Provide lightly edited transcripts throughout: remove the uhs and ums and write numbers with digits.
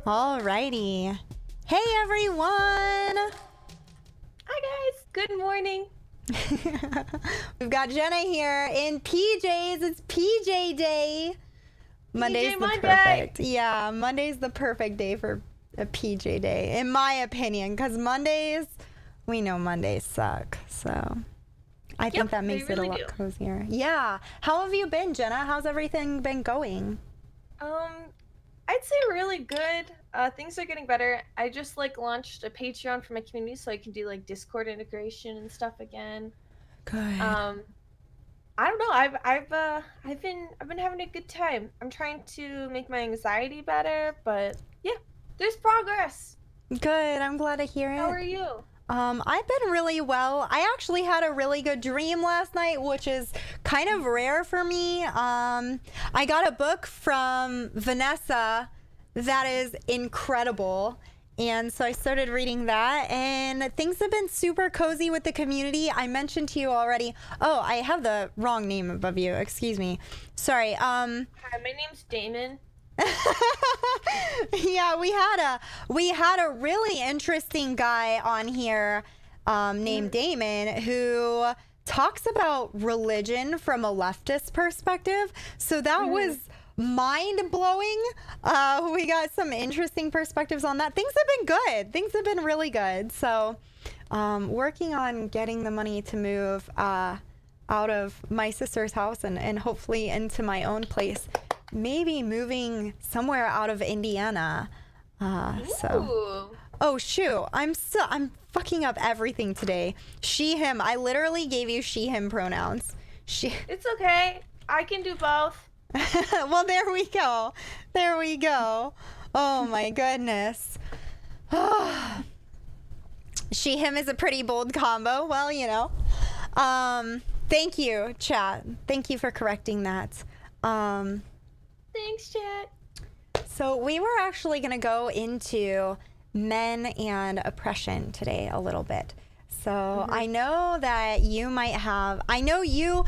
Alrighty. Hey everyone! Hi guys, good morning. We've got Jenna here in PJs. It's PJ day. Monday's PJ the Monday. perfect. Yeah, Monday's the perfect day for a PJ day, in my opinion, because Mondays, we know Mondays suck. So I think that makes it a lot cozier. Yeah. How have you been, Jenna? How's everything been going? I'd say really good. Things are getting better. I just launched a Patreon for my community so I can do Discord integration and stuff again. Good. I don't know. I've been having a good time. I'm trying to make my anxiety better, but yeah, there's progress. Good. I'm glad to hear it. How are you? I've been really well. I actually had a really good dream last night, which is kind of rare for me. I got a book from Vanessa that is incredible. And so I started reading that, and things have been super cozy with the community. I mentioned to you already. Oh, I have the wrong name above you. Excuse me. Sorry. Hi, my name's Damon. Yeah, we had a really interesting guy on here named Damon who talks about religion from a leftist perspective. So that was mind-blowing. We got some interesting perspectives on that. Things have been good. Things have been really good. So working on getting the money to move out of my sister's house and hopefully into my own place. Maybe moving somewhere out of Indiana. So. Oh shoot! I'm fucking up everything today. She, him. I literally gave you she, him pronouns. She. It's okay. I can do both. Well, there we go. There we go. Oh my goodness. She, him is a pretty bold combo. Well, you know. Thank you, chat. Thank you for correcting that. Thanks, chat. So we were actually going to go into men and oppression today a little bit. So I know that you might have, I know you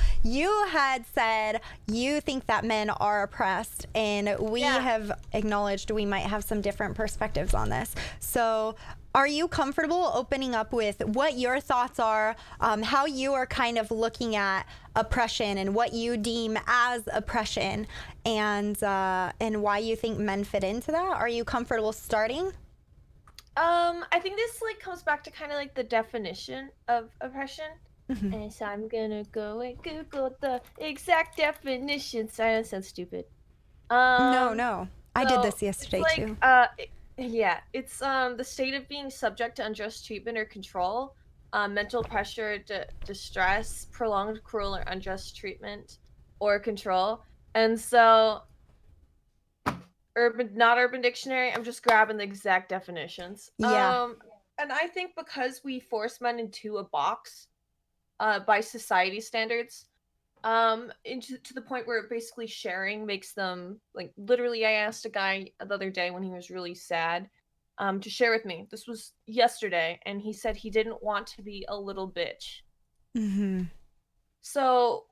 had said you think that men are oppressed, and we have acknowledged we might have some different perspectives on this. So are you comfortable opening up with what your thoughts are, how you are kind of looking at oppression and what you deem as oppression, and why you think men fit into that? Are you comfortable starting? I think this comes back to kind of the definition of oppression. And so I'm gonna go and Google the exact definition. Sorry, that sounds stupid. No. I did this yesterday too. Yeah, it's the state of being subject to unjust treatment or control, mental pressure, distress, prolonged cruel or unjust treatment or control. And so Urban Dictionary, I'm just grabbing the exact definitions. Yeah. And I think because we force men into a box by society standards, into to the point where basically sharing makes them literally. I asked a guy the other day when he was really sad to share with me. This was yesterday, and he said he didn't want to be a little bitch. So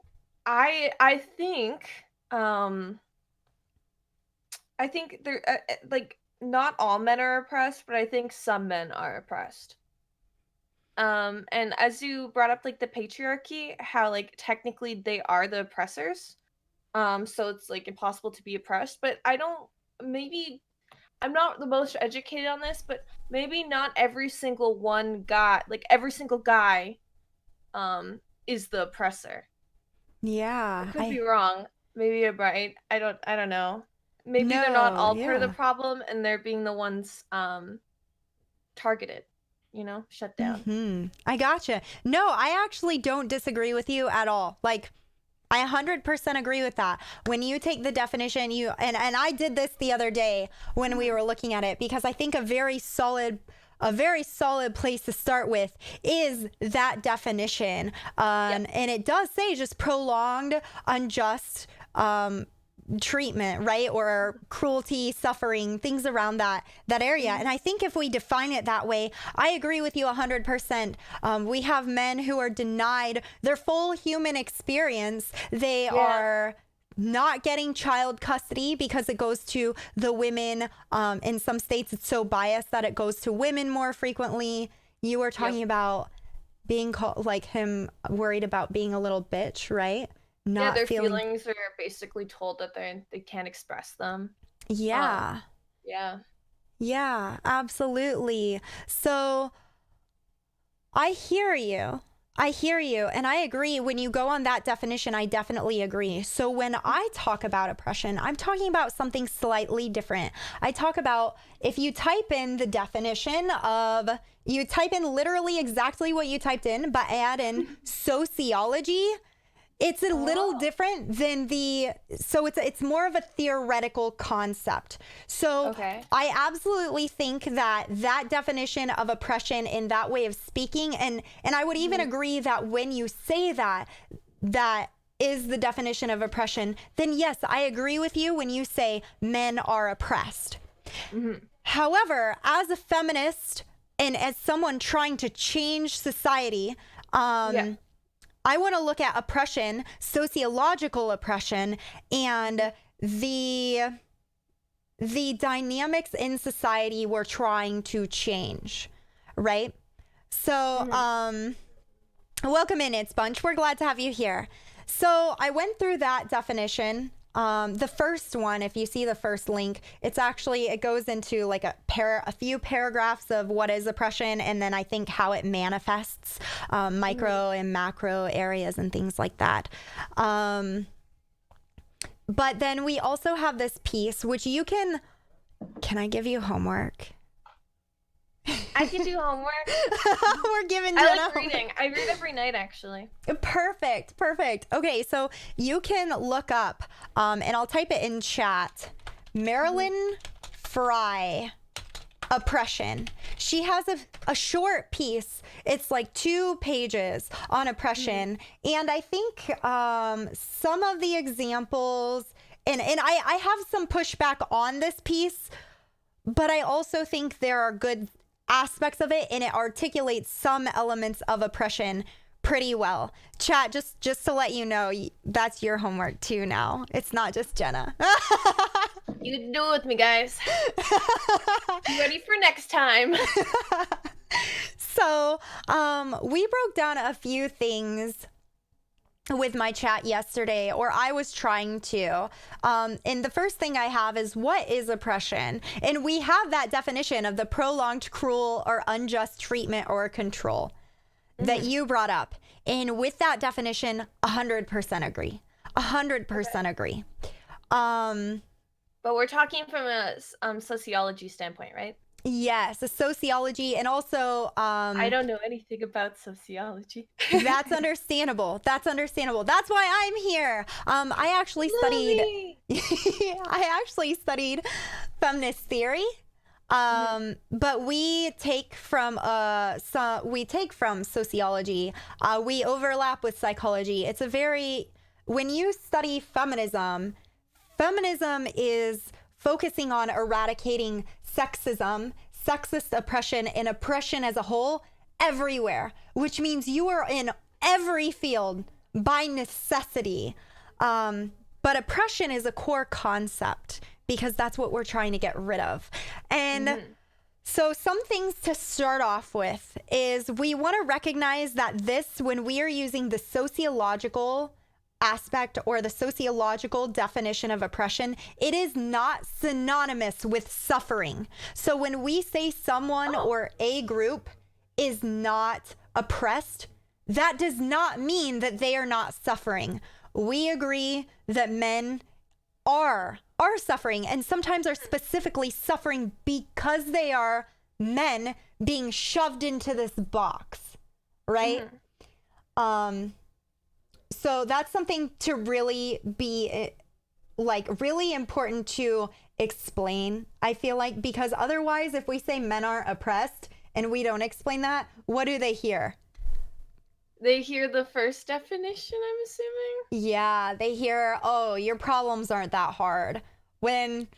I think there not all men are oppressed, but I think some men are oppressed. And as you brought up the patriarchy, how technically they are the oppressors. So it's impossible to be oppressed, but maybe I'm not the most educated on this, but maybe not every single guy is the oppressor. Yeah. I could be wrong. Maybe you're right. I don't know. Maybe they're not all part of the problem, and they're being the ones targeted, shut down. I gotcha. No, I actually don't disagree with you at all. I 100% agree with that. When you take the definition, and I did this the other day when we were looking at it, because I think a very solid place to start with is that definition. And it does say just prolonged, unjust treatment, right? Or cruelty, suffering, things around that area. And I think if we define it that way, I agree with you 100%. We have men who are denied their full human experience. They are not getting child custody because it goes to the women. In some states, it's so biased that it goes to women more frequently. You were talking about being called, like him worried about being a little bitch, right? Not their feeling... feelings are basically told that they can't express them. Yeah. Yeah. Yeah, absolutely. So I hear you. And I agree. When you go on that definition, I definitely agree. So when I talk about oppression, I'm talking about something slightly different. I talk about, if you type in the definition of, you type in literally exactly what you typed in, but add in sociology, it's a little different than so it's more of a theoretical concept. So I absolutely think that definition of oppression in that way of speaking, and I would even agree that when you say that is the definition of oppression, then yes, I agree with you when you say men are oppressed. However, as a feminist and as someone trying to change society, I want to look at oppression, sociological oppression, and the dynamics in society we're trying to change, right? So, welcome in, It's Bunch. We're glad to have you here. So I went through that definition. The first one, if you see the first link, it goes into like a few paragraphs of what is oppression, and then I think how it manifests, micro and macro areas and things like that. But then we also have this piece, which can I give you homework? I can do homework. We're giving Jenna I like reading. I read every night, actually. Perfect. Okay, so you can look up, and I'll type it in chat, Marilyn Fry, oppression. She has a short piece. It's like 2 pages on oppression. And I think some of the examples, and I have some pushback on this piece, but I also think there are good aspects of it, and it articulates some elements of oppression pretty well. Chat, just to let you know, that's your homework too now. It's not just Jenna. You can do it with me, guys. Be ready for next time. So, we broke down a few things with my chat yesterday, or I was trying to. And the first thing I have is, what is oppression? And we have that definition of the prolonged, cruel, or unjust treatment or control that you brought up. And with that definition, 100% agree. 100% agree. But we're talking from a sociology standpoint, right? Yes, a sociology, and also I don't know anything about sociology. That's understandable. That's why I'm here. I actually studied feminist theory. But we take from sociology. We overlap with psychology. When you study feminism is focusing on eradicating sexism, sexist oppression, and oppression as a whole everywhere, which means you are in every field by necessity. But oppression is a core concept because that's what we're trying to get rid of. And so some things to start off with is we want to recognize that when we are using the sociological aspect or the sociological definition of oppression, it is not synonymous with suffering. So when we say someone or a group is not oppressed, that does not mean that they are not suffering. We agree that men are suffering, and sometimes are specifically suffering because they are men being shoved into this box, right? So that's something to really be really important to explain, I feel like, because otherwise, if we say men aren't oppressed and we don't explain that, what do they hear? They hear the first definition, I'm assuming? Yeah, they hear, oh, your problems aren't that hard. When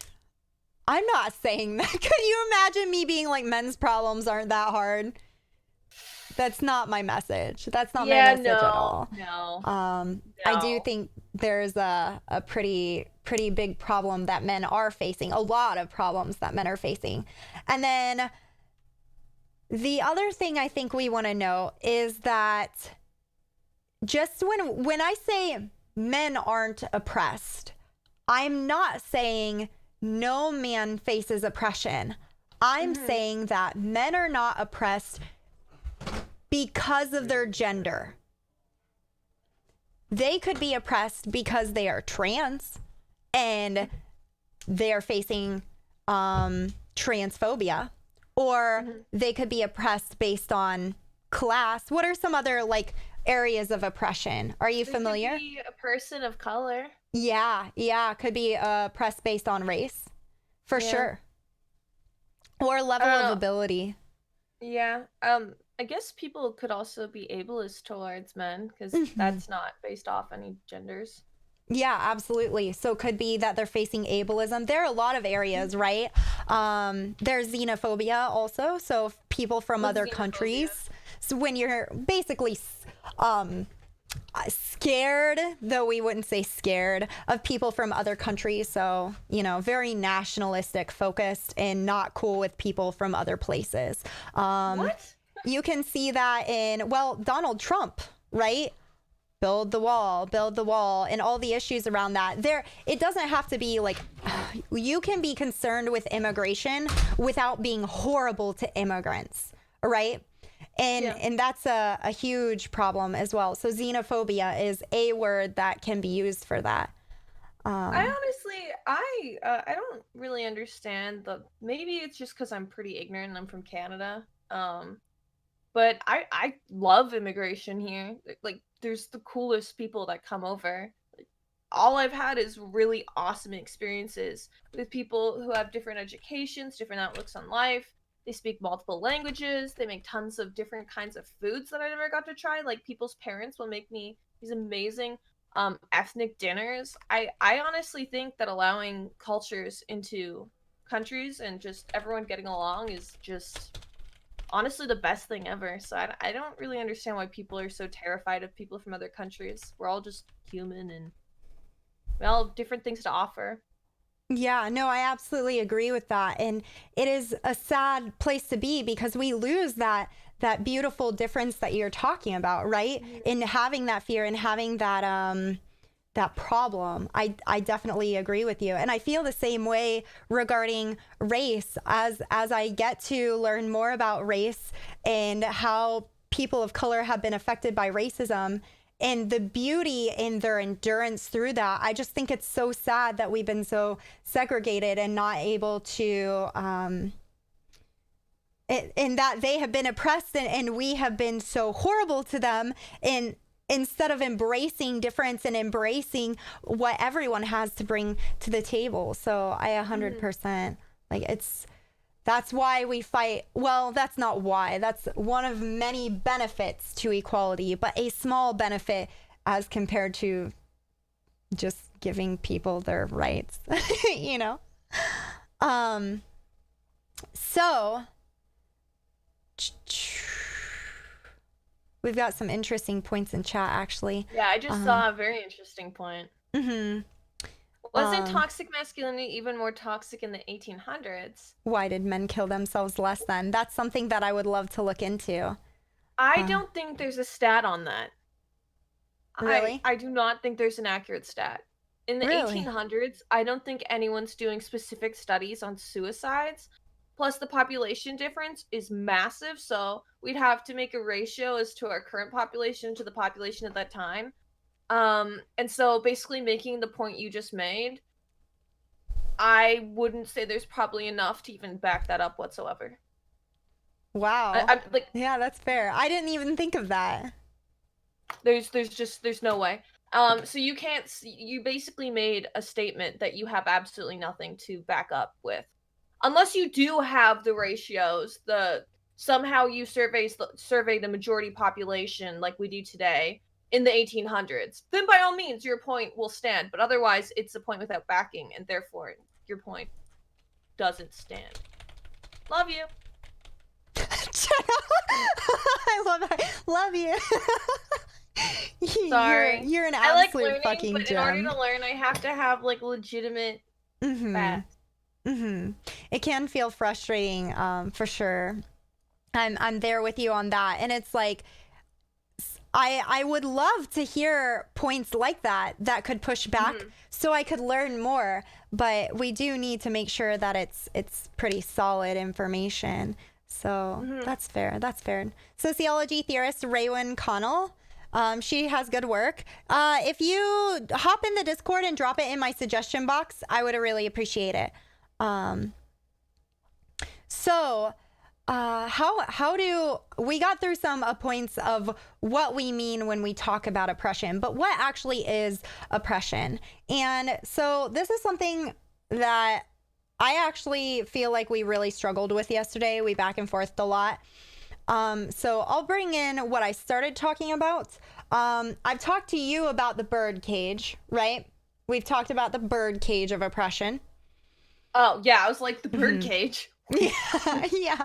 I'm not saying that. Could you imagine me being like, men's problems aren't that hard? That's not my message. That's not my message at all. No. I do think there's a pretty big problem that men are facing, a lot of problems that men are facing. And then the other thing I think we want to know is that just when I say men aren't oppressed, I'm not saying no man faces oppression. I'm saying that men are not oppressed because of their gender. They could be oppressed because they are trans and they are facing transphobia, or they could be oppressed based on class. What are some other like areas of oppression? Are you familiar? Could be a person of color. Yeah, could be oppressed based on race, for sure, or level of ability. Yeah. I guess people could also be ableist towards men because that's not based off any genders. Yeah, absolutely. So it could be that they're facing ableism. There are a lot of areas, right? There's xenophobia also. So people from other countries. So when you're basically scared, though we wouldn't say scared, of people from other countries. So, you know, very nationalistic focused and not cool with people from other places. What? You can see that in, well, Donald Trump, right? Build the wall, and all the issues around that. It doesn't have to be like, you can be concerned with immigration without being horrible to immigrants, right? And that's a huge problem as well. So xenophobia is a word that can be used for that. I honestly, I don't really understand maybe it's just because I'm pretty ignorant and I'm from Canada. But I love immigration here. Like, there's the coolest people that come over. Like, all I've had is really awesome experiences with people who have different educations, different outlooks on life. They speak multiple languages. They make tons of different kinds of foods that I never got to try. Like, people's parents will make me these amazing ethnic dinners. I honestly think that allowing cultures into countries and just everyone getting along is just honestly the best thing ever. So I don't really understand why people are so terrified of people from other countries. We're all just human and we all have different things to offer. Yeah, no, I absolutely agree with that. And it is a sad place to be because we lose that beautiful difference that you're talking about, right? In having that fear and having that problem. I definitely agree with you. And I feel the same way regarding race as I get to learn more about race and how people of color have been affected by racism and the beauty in their endurance through that. I just think it's so sad that we've been so segregated and not able to and that they have been oppressed and we have been so horrible to them, and instead of embracing difference and embracing what everyone has to bring to the table. So I 100% like that's why we fight. Well, that's not why. That's one of many benefits to equality, but a small benefit as compared to just giving people their rights, you know? So we've got some interesting points in chat, actually. Yeah, I just saw a very interesting point. Mm-hmm. Wasn't toxic masculinity even more toxic in the 1800s? Why did men kill themselves less then? That's something that I would love to look into. I don't think there's a stat on that. Really? I do not think there's an accurate stat. In the Really? 1800s, I don't think anyone's doing specific studies on suicides. Plus, the population difference is massive, so we'd have to make a ratio as to our current population to the population at that time. And so basically making the point you just made, I wouldn't say there's probably enough to even back that up whatsoever. Wow. I'm like, yeah, that's fair. I didn't even think of that. there's no way. So you basically made a statement that you have absolutely nothing to back up with. Unless you do have the ratios, somehow you survey the majority population like we do today in the 1800s, then by all means your point will stand. But otherwise, it's a point without backing, and therefore your point doesn't stand. Love you. I love you. Sorry. You're an I like absolute learning, fucking but in gem. order to learn, I have to have like legitimate facts. It can feel frustrating, for sure. I'm there with you on that, and it's like I would love to hear points like that could push back so I could learn more, but we do need to make sure that it's pretty solid information. So that's fair. That's fair. Sociology theorist Raywin Connell. She has good work. If you hop in the Discord and drop it in my suggestion box, I would really appreciate it. How do we got through some points of what we mean when we talk about oppression, but what actually is oppression? And so this is something that I actually feel like we really struggled with yesterday. We back and forthed a lot. So I'll bring in what I started talking about. I've talked to you about the bird cage, right? We've talked about the bird cage of oppression. Oh, yeah, I was like, the bird cage. Yeah.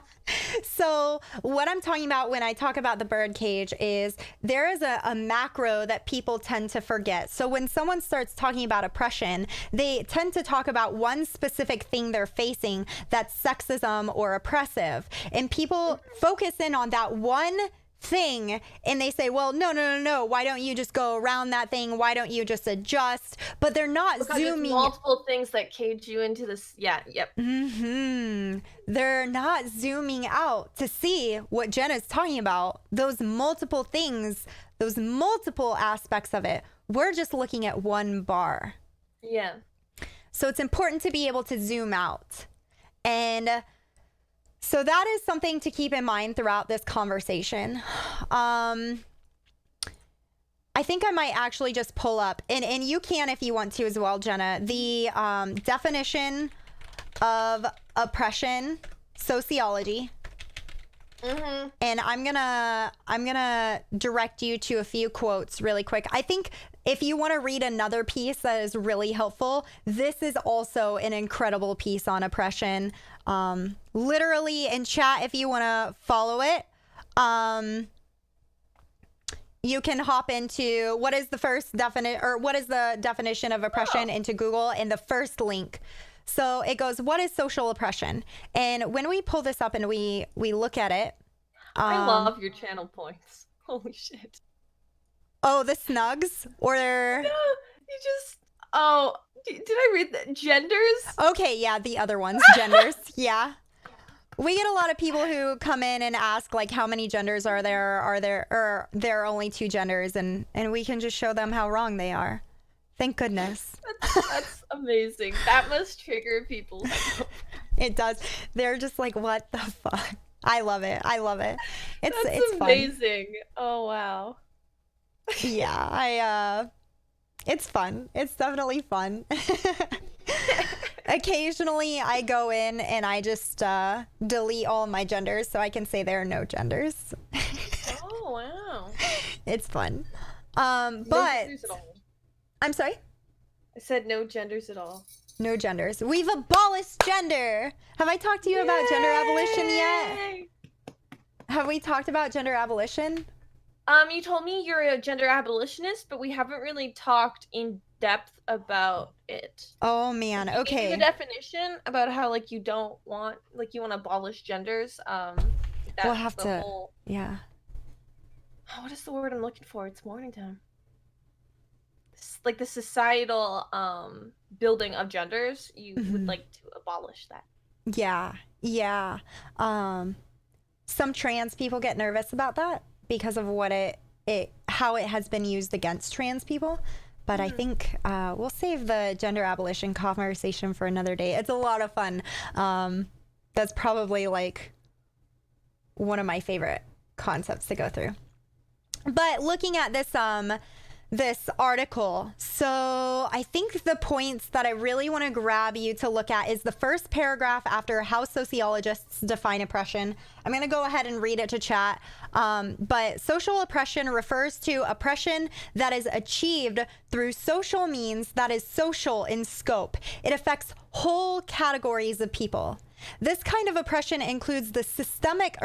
So what I'm talking about when I talk about the bird cage is there is a macro that people tend to forget. So when someone starts talking about oppression, they tend to talk about one specific thing they're facing that's sexism or oppressive. And people focus in on that one thing and they say, well, no, why don't you just go around that thing? Why don't you just adjust? But they're not zooming. It's multiple things that cage you into this. Yeah, yep. They're not zooming out to see what Jenna's talking about. Those multiple things, those multiple aspects of it. We're just looking at one bar. Yeah. So it's important to be able to zoom out. And so that is something to keep in mind throughout this conversation. I think I might actually just pull up, and you can if you want to as well, Jenna, the definition of oppression, sociology. And I'm gonna direct you to a few quotes really quick. I think if you want to read another piece that is really helpful, this is also an incredible piece on oppression. Literally in chat, if you want to follow it, you can hop into what is the definition of oppression into Google in the first link. So it goes, what is social oppression? And when we pull this up and we look at it. I love your channel points. Holy shit. Oh, the snugs? Or no, you just... Oh, did I read that? Genders? Okay, yeah, the other ones. Genders, yeah. We get a lot of people who come in and ask, like, how many genders are there? Or there are only 2 genders? And we can just show them how wrong they are. Thank goodness. That's amazing. That must trigger people. It does. They're just like, what the fuck? I love it. It's amazing. Fun. Oh, wow. Yeah, it's fun. It's definitely fun. Occasionally I go in and I just delete all my genders so I can say there are no genders. Oh, wow. It's fun. No genders at all. I'm sorry? I said no genders at all. No genders. We've abolished gender. Have I talked to you about gender abolition yet? Have we talked about gender abolition? You told me you're a gender abolitionist, but we haven't really talked in depth about it. Oh man, okay. The definition about how like you don't want, like you want to abolish genders. We'll have to. Yeah. Oh, what is the word I'm looking for? It's morning time. Like the societal building of genders, you would like to abolish that. Yeah. Some trans people get nervous about that because of what how it has been used against trans people. But I think we'll save the gender abolition conversation for another day. It's a lot of fun. That's probably like one of my favorite concepts to go through. But looking at this article, so I think the points that I really want to grab you to look at is the first paragraph after how sociologists define oppression. I'm going to go ahead and read it to chat. But social oppression refers to oppression that is achieved through social means that is social in scope. It affects whole categories of people. This kind of oppression includes the systematic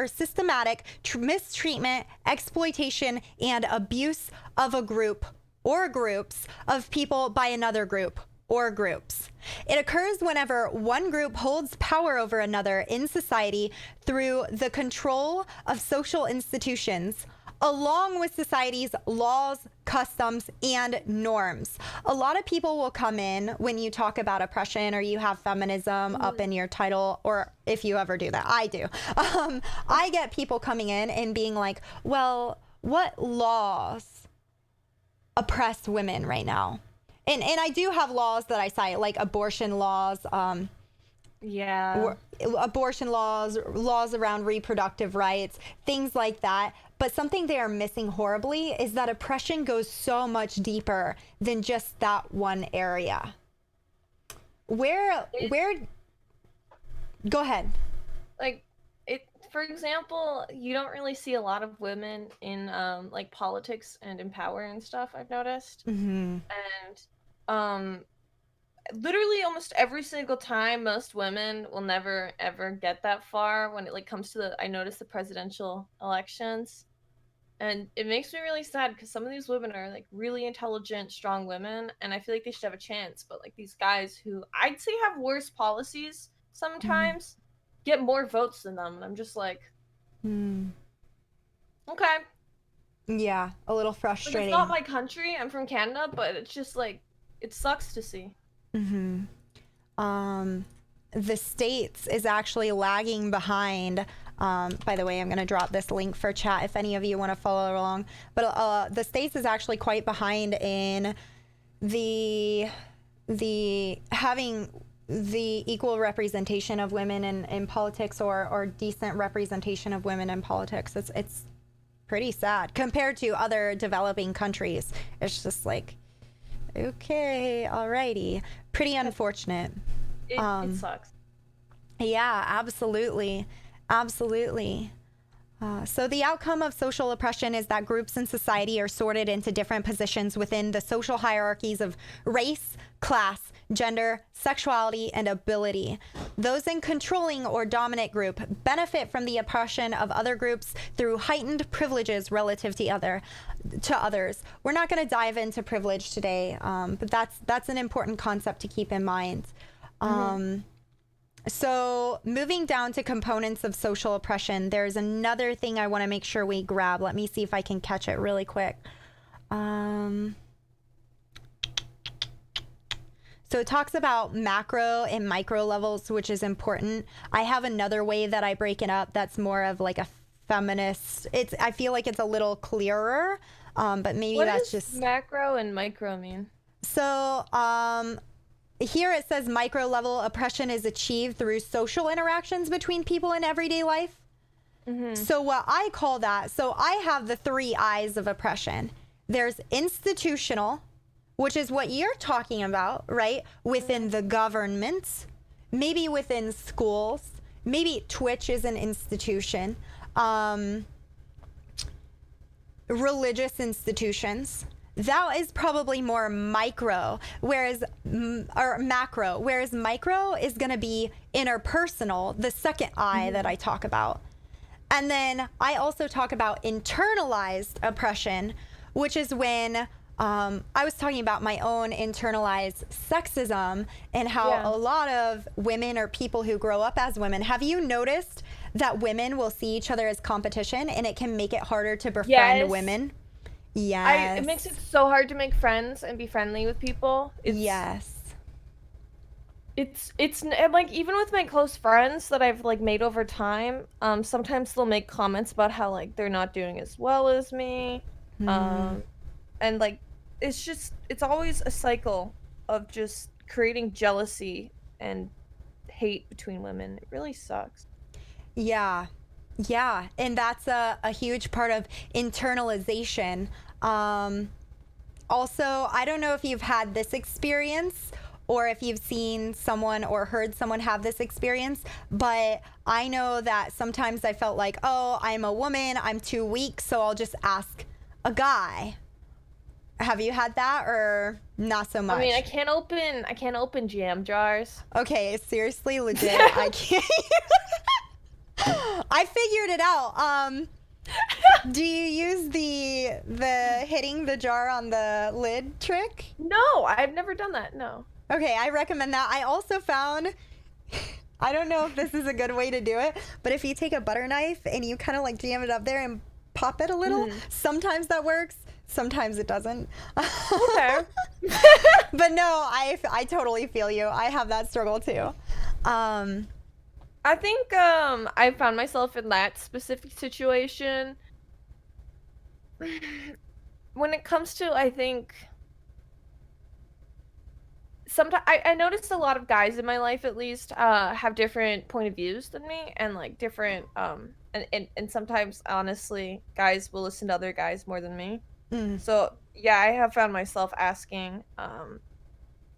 mistreatment, exploitation, and abuse of a group or groups of people by another group or groups. It occurs whenever one group holds power over another in society through the control of social institutions, along with society's laws, customs, and norms. A lot of people will come in when you talk about oppression or you have feminism up in your title, or if you ever do that, I do. I get people coming in and being like, well, what laws oppress women right now? And I do have laws that I cite, like abortion laws, abortion laws, laws around reproductive rights, things like that. But something they are missing horribly is that oppression goes so much deeper than just that one area. Where go ahead. Like for example, you don't really see a lot of women in like politics and in power and stuff, I've noticed. Mm-hmm. And literally almost every single time, most women will never ever get that far when it like comes to I notice the presidential elections. And it makes me really sad because some of these women are like really intelligent, strong women, and I feel like they should have a chance. But like these guys who I'd say have worse policies sometimes get more votes than them. And I'm just like, okay. Yeah, a little Like, frustrating. it's not my country. I'm from Canada, but it's just like, it sucks to see. Mm-hmm. The States is actually lagging behind. By the way, I'm going to drop this link for chat if any of you want to follow along. But the States is actually quite behind in the having the equal representation of women in politics or decent representation of women in politics. It's pretty sad compared to other developing countries. It's just like, okay, alrighty. Pretty unfortunate. It sucks. Yeah, absolutely. Absolutely. So the outcome of social oppression is that groups in society are sorted into different positions within the social hierarchies of race, class, gender, sexuality, and ability. Those in controlling or dominant group benefit from the oppression of other groups through heightened privileges relative to others. We're not going to dive into privilege today, but that's an important concept to keep in mind. So moving down to components of social oppression, there's another thing I want to make sure we grab. Let me see if I can catch it really quick. So it talks about macro and micro levels, which is important. I have another way that I break it up that's more of like a feminist. I feel like it's a little clearer, but maybe that's just... What does macro and micro mean? So here it says micro level oppression is achieved through social interactions between people in everyday life. So what I call that, so I have the 3 I's of oppression. There's institutional, which is what you're talking about, right? Within the government, maybe within schools, maybe Twitch is an institution, religious institutions. That is probably more micro, or macro, whereas micro is going to be interpersonal, the second I that I talk about. And then I also talk about internalized oppression, which is when I was talking about my own internalized sexism and how a lot of women or people who grow up as women, have you noticed that women will see each other as competition and it can make it harder to befriend women? Yes. It makes it so hard to make friends and be friendly with people. It's like, even with my close friends that I've like made over time, sometimes they'll make comments about how like they're not doing as well as me. And like it's always a cycle of just creating jealousy and hate between women. It really sucks. Yeah, and that's a huge part of internalization. Also, I don't know if you've had this experience or if you've seen someone or heard someone have this experience, but I know that sometimes I felt like, oh, I'm a woman, I'm too weak, so I'll just ask a guy. Have you had that or not so much? I mean, I can't open jam jars. Okay, seriously, legit, I can't. I figured it out. Do you use the hitting the jar on the lid trick? No, I've never done that. No. Okay, I recommend that. I also found, I don't know if this is a good way to do it, but if you take a butter knife and you kind of like jam it up there and pop it a little, sometimes that works, sometimes it doesn't. Okay. But no, I totally feel you. I have that struggle too. I think I found myself in that specific situation. When it comes to, I think sometimes I noticed a lot of guys in my life at least have different point of views than me, and like different and sometimes honestly guys will listen to other guys more than me. So yeah, I have found myself asking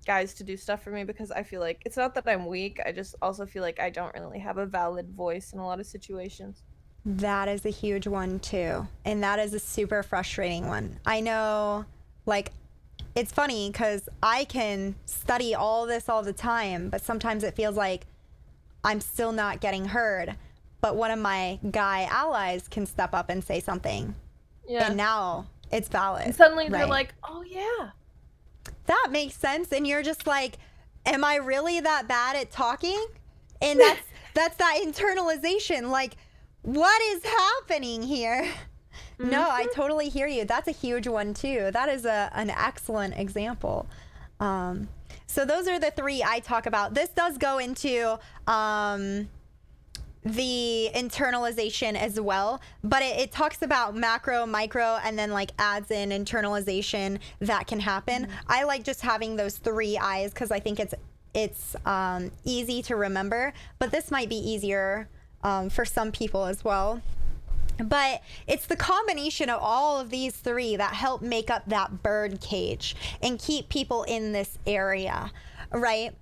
guys to do stuff for me because I feel like it's not that I'm weak, I just also feel like I don't really have a valid voice in a lot of situations. That is a huge one too. And that is a super frustrating one. I know, like, it's funny because I can study all this all the time, but sometimes it feels like I'm still not getting heard. But one of my guy allies can step up and say something. Yeah. And now it's valid. And suddenly they're right? like, oh yeah. That makes sense. And you're just like, am I really that bad at talking? And that's that internalization. Like, what is happening here? No, I totally hear you. That's a huge one too. That is an excellent example. So those are the three I talk about. This does go into the internalization as well, but it talks about macro, micro, and then like adds in internalization that can happen. I like just having those three I's because I think it's easy to remember, but this might be easier for some people as well. But it's the combination of all of these three that help make up that bird cage and keep people in this area, right?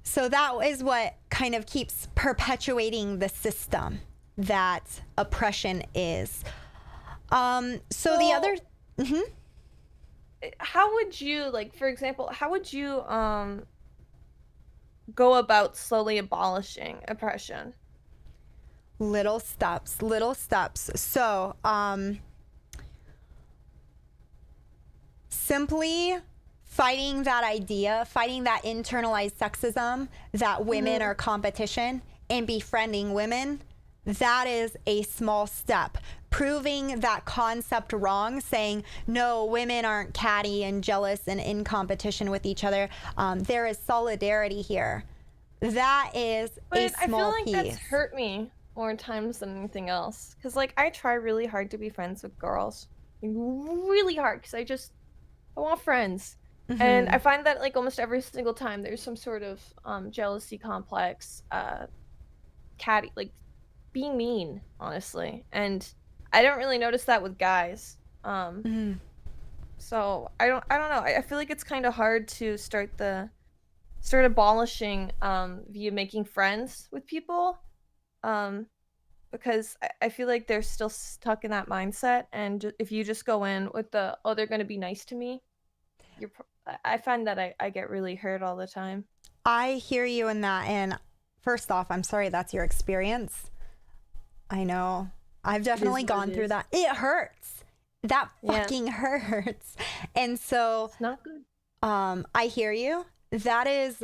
So that is what kind of keeps perpetuating the system that oppression is. So the other... How would you, like, for example, how would you go about slowly abolishing oppression? Little steps. So, simply fighting that idea, fighting that internalized sexism that women are competition and befriending women, that is a small step. Proving that concept wrong, saying, no, women aren't catty and jealous and in competition with each other. There is solidarity here. That is a small piece. I feel like that's hurt me more times than anything else, because like I try really hard to be friends with girls, like, really hard, because I want friends. And I find that like almost every single time there's some sort of jealousy complex, catty, like being mean, honestly. And I don't really notice that with guys. So I don't know, I feel like it's kind of hard to start abolishing via making friends with people, because I feel like they're still stuck in that mindset, and if you just go in with the, oh, they're going to be nice to me, I find that I get really hurt all the time. I hear you in that, and first off, I'm sorry that's your experience. I know. I've definitely gone through that. It hurts. That fucking hurts. And so it's not good. I hear you. That is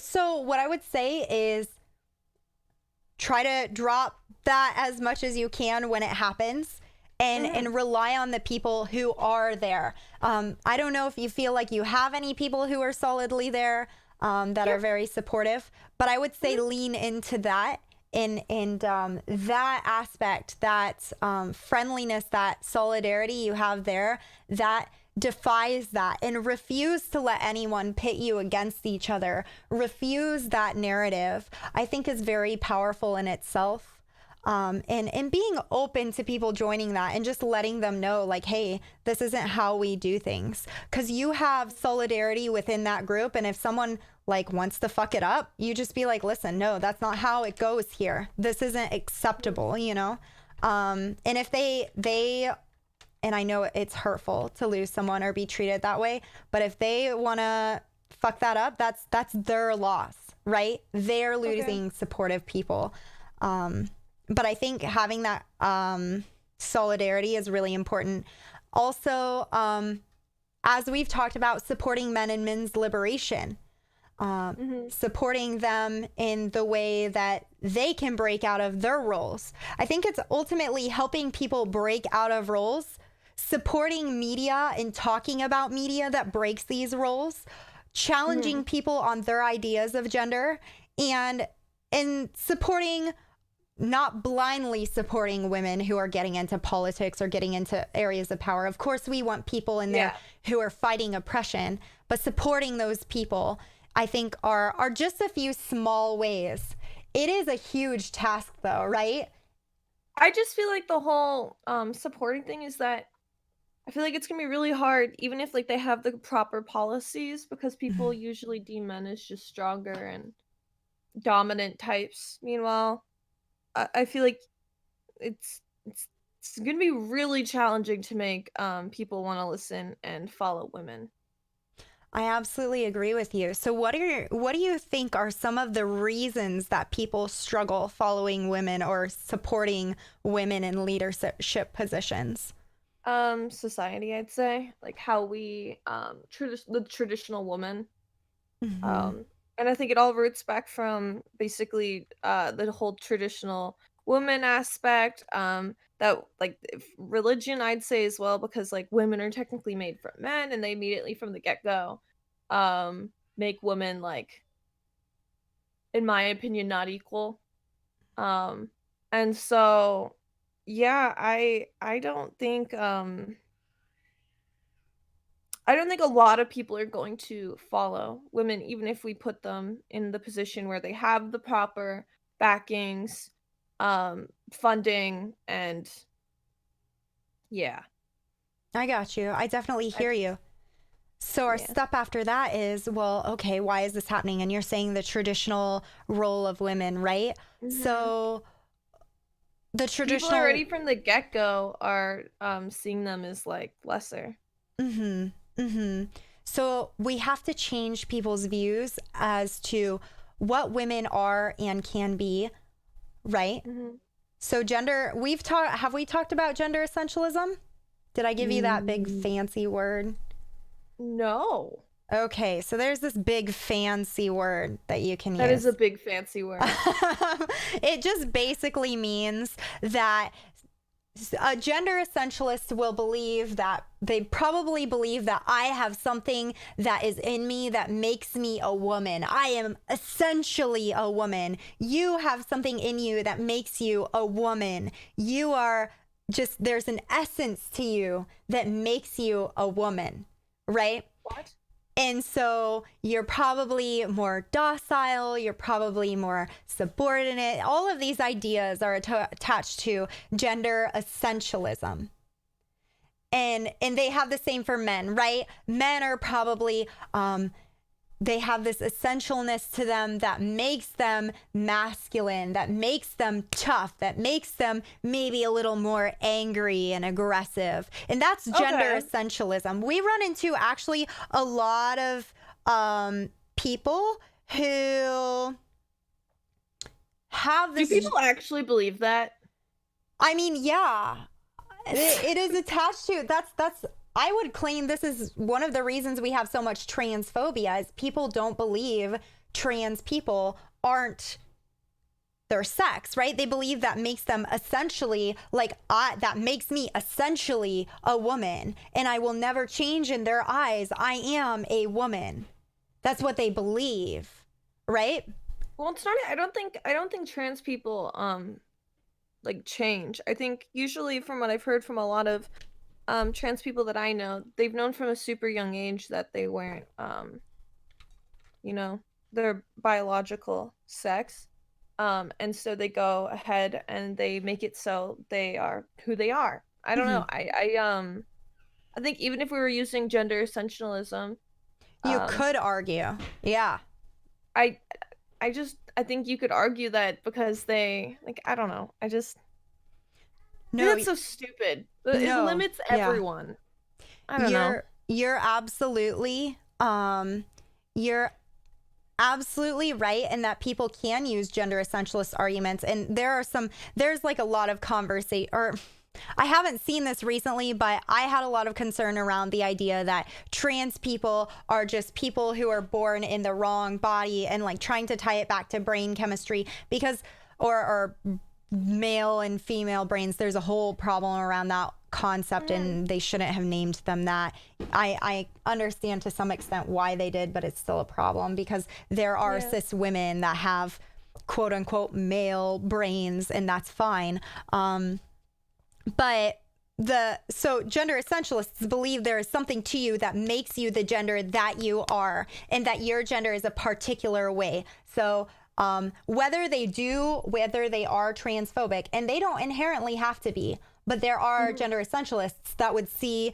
so what I would say is try to drop that as much as you can when it happens, and rely on the people who are there. I don't know if you feel like you have any people who are solidly there that are very supportive, but I would say lean into that, and that aspect, that friendliness, that solidarity you have there, that defies that, and refuse to let anyone pit you against each other. Refuse that narrative, I think, is very powerful in itself. And being open to people joining that and just letting them know, like, hey, this isn't how we do things. Because you have solidarity within that group, and if someone like wants to fuck it up, you just be like, listen, no, that's not how it goes here. This isn't acceptable, you know? And if they and I know it's hurtful to lose someone or be treated that way, but if they want to fuck that up, that's their loss, right? They're Okay. losing supportive people. But I think having that solidarity is really important. Also, as we've talked about, supporting men and men's liberation, supporting them in the way that they can break out of their roles. I think it's ultimately helping people break out of roles, supporting media and talking about media that breaks these roles, challenging people on their ideas of gender, and supporting, not blindly supporting women who are getting into politics or getting into areas of power. Of course, we want people in there who are fighting oppression, but supporting those people, I think, are just a few small ways. It is a huge task, though, right? I just feel like the whole supporting thing is that I feel like it's gonna be really hard, even if like they have the proper policies, because people usually deem men as just stronger and dominant types. Meanwhile, I feel like it's gonna be really challenging to make people want to listen and follow women. I absolutely agree with you. So what do you think are some of the reasons that people struggle following women or supporting women in leadership positions? Society, I'd say, like how we the traditional woman. Mm-hmm. Um, and I think it all roots back from basically the whole traditional woman aspect. That like if religion, I'd say as well, because like women are technically made from men, and they immediately from the get go, make women like, in my opinion, not equal. Um, and so, yeah, I don't think a lot of people are going to follow women, even if we put them in the position where they have the proper backings, funding, and yeah, I got you. I definitely I hear just you. So our yeah. step after that is, well, okay, why is this happening? And you're saying the traditional role of women, right? hmm So the People traditional, already from the get go are seeing them as like lesser. mm-hmm, mm-hmm. So we have to change people's views as to what women are and can be, right? hmm So have we talked about gender essentialism? Did I give you that big Mm, fancy word? no, Okay, so there's this big fancy word that you can that is a use. big fancy word. It just basically means that a gender essentialist will believe that they probably believe that I have something that is in me that makes me a woman. I am essentially a woman. You have something in you that makes you a woman. You are just, there's an essence to you that makes you a woman, right? What? And so you're probably more docile, you're probably more subordinate. All of these ideas are attached to gender essentialism. And they have the same for men, right? Men are probably they have this essentialness to them that makes them masculine, that makes them tough, that makes them maybe a little more angry and aggressive. And that's gender Okay. essentialism. We run into actually a lot of people who have Do this. people actually believe that? I mean, yeah, it is attached to that's I would claim this is one of the reasons we have so much transphobia is people don't believe trans people aren't their sex, right? They believe that makes them essentially like that makes me essentially a woman and I will never change in their eyes. I am a woman. That's what they believe, right? Well, it's not. I don't think trans people like change. I think usually from what I've heard from a lot of trans people that I know, they've known from a super young age that they weren't you know, their biological sex. And so they go ahead and they make it so they are who they are. I don't Mm-hmm. know. I think even if we were using gender essentialism, You um could argue. Yeah. I I think you could argue that because they like I don't know. I just No, That's so stupid. It no, limits yeah. everyone. I don't know. You're you're absolutely right in that people can use gender essentialist arguments, and there's like a lot of conversation, or I haven't seen this recently, but I had a lot of concern around the idea that trans people are just people who are born in the wrong body, and like trying to tie it back to brain chemistry, because or male and female brains, there's a whole problem around that concept, and they shouldn't have named them that. I understand to some extent why they did, but it's still a problem because there are cis women that have quote unquote male brains, and that's fine. But so gender essentialists believe there is something to you that makes you the gender that you are, and that your gender is a particular way. So whether they are transphobic, and they don't inherently have to be, but there are gender essentialists that would see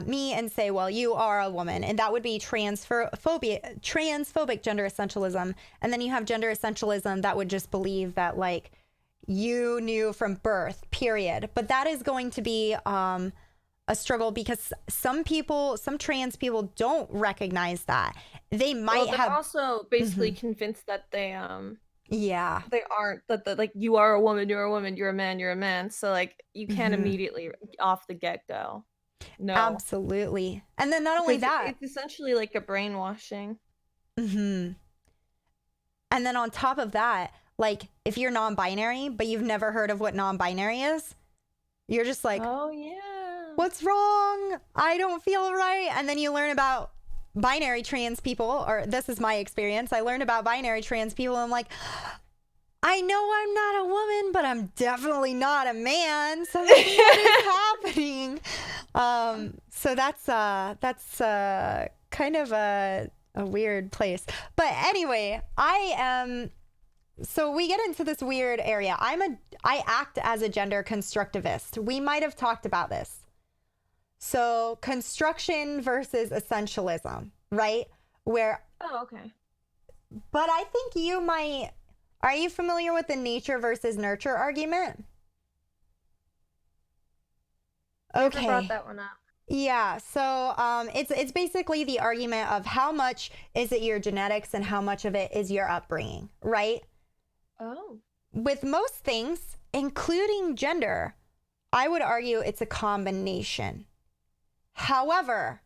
me and say, well, you are a woman, and that would be transphobic gender essentialism. And then you have gender essentialism that would just believe that like you knew from birth, period. But that is going to be a struggle, because some trans people don't recognize that. They might have also basically convinced that they aren't, that like you are a woman, you're a woman, you're a man, you're a man. So like you can't immediately off the get-go. No. Absolutely. And then not only that, it's essentially like a brainwashing. And then on top of that, like if you're non-binary, but you've never heard of what non-binary is, you're just like, oh yeah, what's wrong? I don't feel right. And then you learn about binary trans people, or this is my experience. I learned about binary trans people, and I'm like, I know I'm not a woman, but I'm definitely not a man. So what is happening? So that's kind of a weird place. But anyway, so we get into this weird area. I act as a gender constructivist. We might have talked about this. So construction versus essentialism, right? okay. But I think are you familiar with the nature versus nurture argument? Okay. Never brought that one up. Yeah, so it's basically the argument of how much is it your genetics and how much of it is your upbringing, right? Oh. With most things, including gender, I would argue it's a combination. However,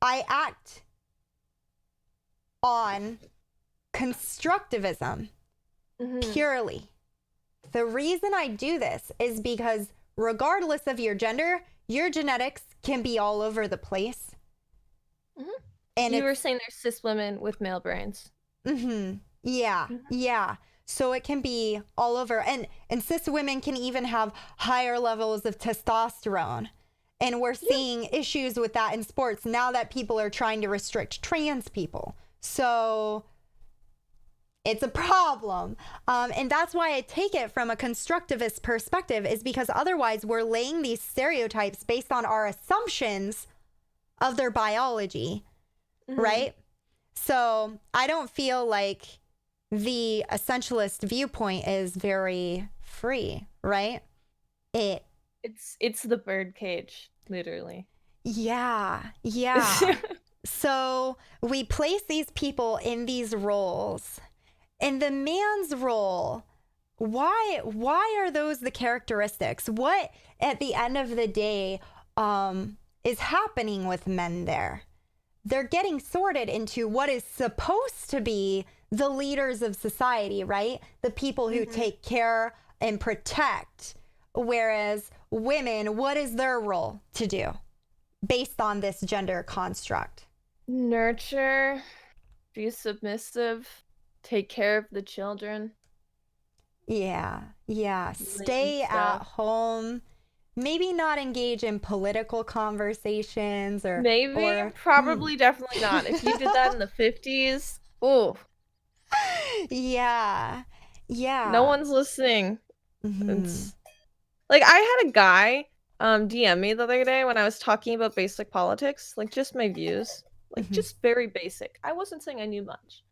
I act on constructivism purely. The reason I do this is because regardless of your gender, your genetics can be all over the place. And you were saying there's cis women with male brains. Yeah. So it can be all over. And cis women can even have higher levels of testosterone. And we're seeing issues with that in sports now that people are trying to restrict trans people. So it's a problem. And that's why I take it from a constructivist perspective, is because otherwise we're laying these stereotypes based on our assumptions of their biology, right? So I don't feel like the essentialist viewpoint is very free, right? It's the birdcage, literally. Yeah. So we place these people in these roles. In the man's role, why are those the characteristics? What at the end of the day is happening with men there? They're getting sorted into what is supposed to be the leaders of society, right? The people who take care and protect. Whereas women, what is their role to do based on this gender construct? Nurture, be submissive, take care of the children. Yeah. Stay at home. Maybe not engage in political conversations or probably definitely not. If you did that in the 50s, oh. Yeah. No one's listening. It's like I had a guy DM me the other day when I was talking about basic politics, like just my views, like just very basic. I wasn't saying I knew much.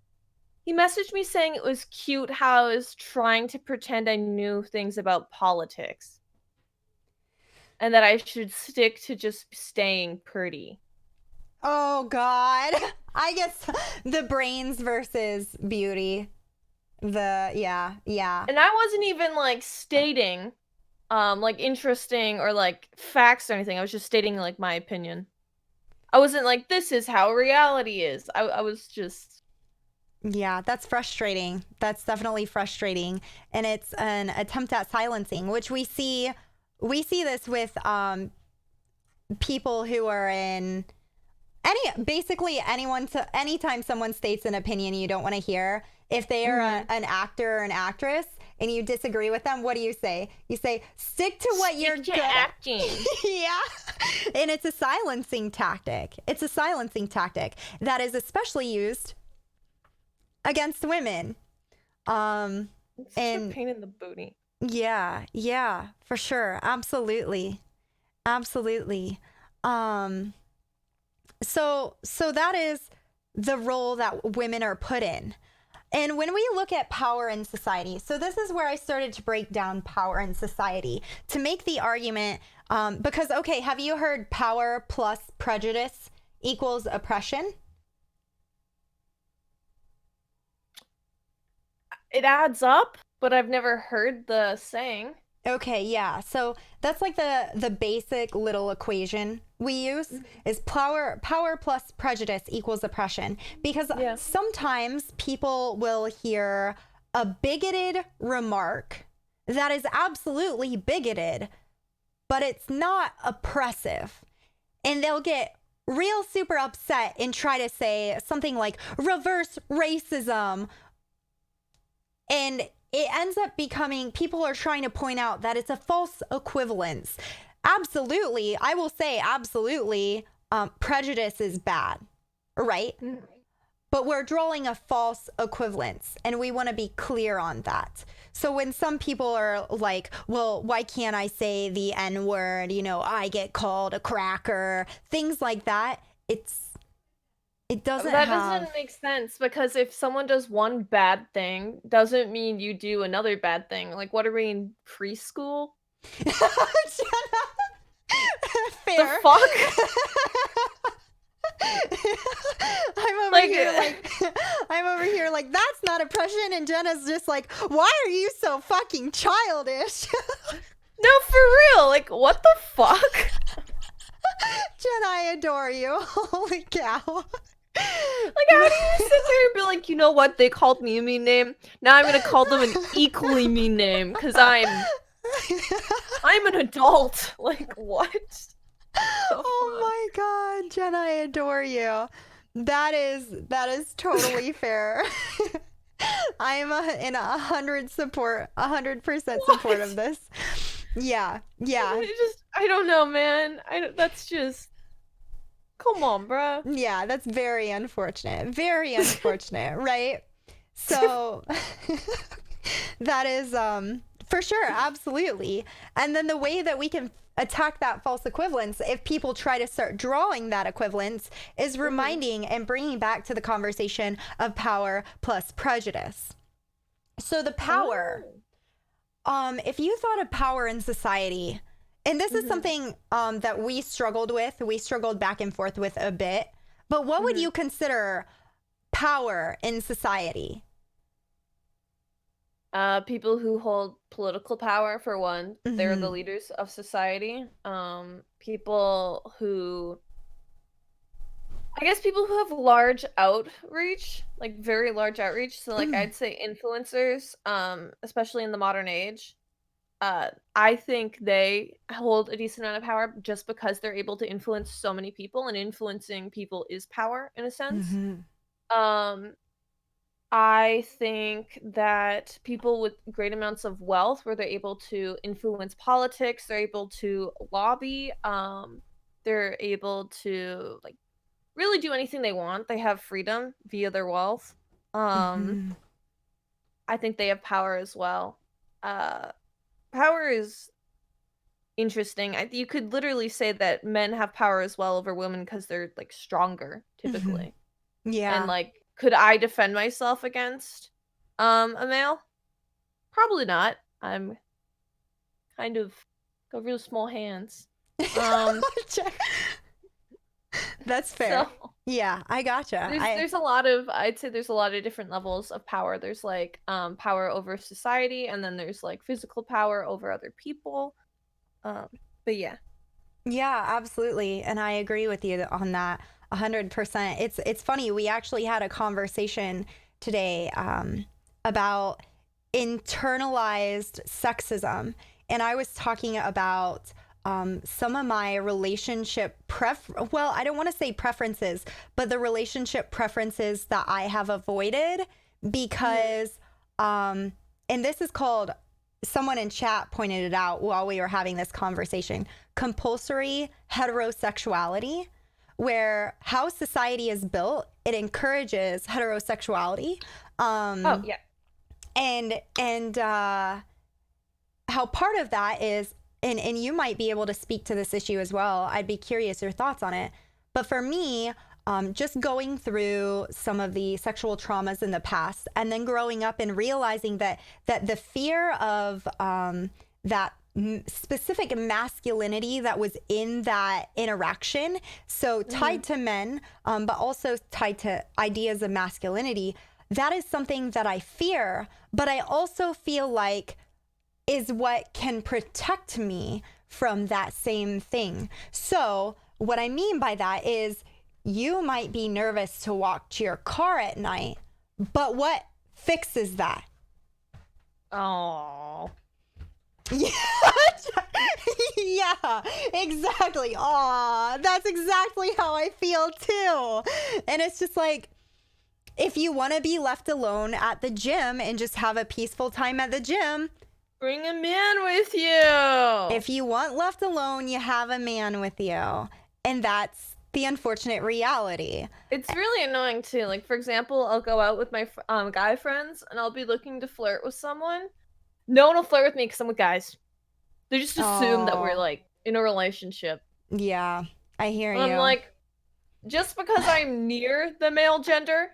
He messaged me saying it was cute how I was trying to pretend I knew things about politics. And that I should stick to just staying pretty. Oh God. I guess the brains versus beauty. Yeah. And I wasn't even like stating like interesting or like facts or anything. I was just stating like my opinion. I wasn't like this is how reality is. I was just Yeah, that's frustrating. That's definitely frustrating. And it's an attempt at silencing, which we see this with people who are in basically anyone to anytime someone states an opinion you don't want to hear, if they are an actor or an actress and you disagree with them, what do you say? You say stick to what you're to good at. acting. Yeah. And it's a silencing tactic. It's a silencing tactic that is especially used against women. It's such a pain in the booty. Yeah, for sure. Absolutely. Absolutely. So that is the role that women are put in. And when we look at power in society, so this is where I started to break down power in society to make the argument, because, okay, have you heard power plus prejudice equals oppression? It adds up, but I've never heard the saying. Okay, yeah. So that's like the basic little equation we use is power plus prejudice equals oppression, because Yeah. sometimes people will hear a bigoted remark that is absolutely bigoted, but it's not oppressive. And they'll get real super upset and try to say something like reverse racism, and it ends up becoming, people are trying to point out that it's a false equivalence. Absolutely, I will say absolutely, prejudice is bad, right? But we're drawing a false equivalence, and we want to be clear on that. So when some people are like, well, why can't I say the N word? You know, I get called a cracker, things like that. It doesn't That have. doesn't make sense because if someone does one bad thing, doesn't mean you do another bad thing. Like, what are we in preschool? The Fair. fuck? I'm over here like that's not oppression, and Jenna's just like, why are you so fucking childish? No, for real. Like, what the fuck? Jenna, I adore you. Holy cow. Like, how do you sit there and be like, you know what? They called me a mean name. Now I'm gonna call them an equally mean name because I'm an adult. Like, what? Oh my god, Jenna, I adore you. That is totally fair. I'm in 100% support of this. Yeah. I don't know, man. That's just, come on, bruh. Yeah, that's very unfortunate. Very unfortunate, right? So that is for sure, absolutely. And then the way that we can attack that false equivalence, if people try to start drawing that equivalence, is reminding and bringing back to the conversation of power plus prejudice. So the power, if you thought of power in society, and this is something that we struggled back and forth with a bit, but what would you consider power in society? People who hold political power, for one, they're the leaders of society. People who, I guess, people who have large outreach, like very large outreach. So, like, I'd say influencers, especially in the modern age. I think they hold a decent amount of power just because they're able to influence so many people, and influencing people is power in a sense. Um, I think that people with great amounts of wealth, where they're able to influence politics, they're able to lobby, they're able to like really do anything they want. They have freedom via their wealth. I think they have power as well. Uh, Power is interesting. You could literally say that men have power as well over women because they're like stronger typically. And Yeah. like Could I defend myself against a male? Probably not. I'm kind of got real small hands. That's fair. So Yeah, I gotcha. there's a lot of, I'd say there's a lot of different levels of power. There's like power over society, and then there's like physical power over other people. Um but yeah. Yeah, absolutely. And I agree with you on that 100%. It's funny. We actually had a conversation today about internalized sexism. And I was talking about some of my relationship well, I don't want to say preferences, but the relationship preferences that I have avoided because, and this is called, someone in chat pointed it out while we were having this conversation, compulsory heterosexuality, where how society is built, it encourages heterosexuality. Oh, yeah. And how part of that is, and you might be able to speak to this issue as well. I'd be curious your thoughts on it. But for me, just going through some of the sexual traumas in the past, and then growing up and realizing that the fear of that specific masculinity that was in that interaction, so tied to men, but also tied to ideas of masculinity, that is something that I fear, but I also feel like is what can protect me from that same thing. So what I mean by that is you might be nervous to walk to your car at night, but what fixes that? Oh. Yeah, yeah, exactly. Aw, that's exactly how I feel too. And it's just like, if you want to be left alone at the gym and just have a peaceful time at the gym, Bring a man with you. if you want left alone, you have a man with you. And that's the unfortunate reality. It's really annoying too. Like, for example, I'll go out with my guy friends and I'll be looking to flirt with someone. No one will flirt with me because I'm with guys. They just assume that we're Oh, like in a relationship. yeah, I hear And I'm you. like, just because I'm near the male gender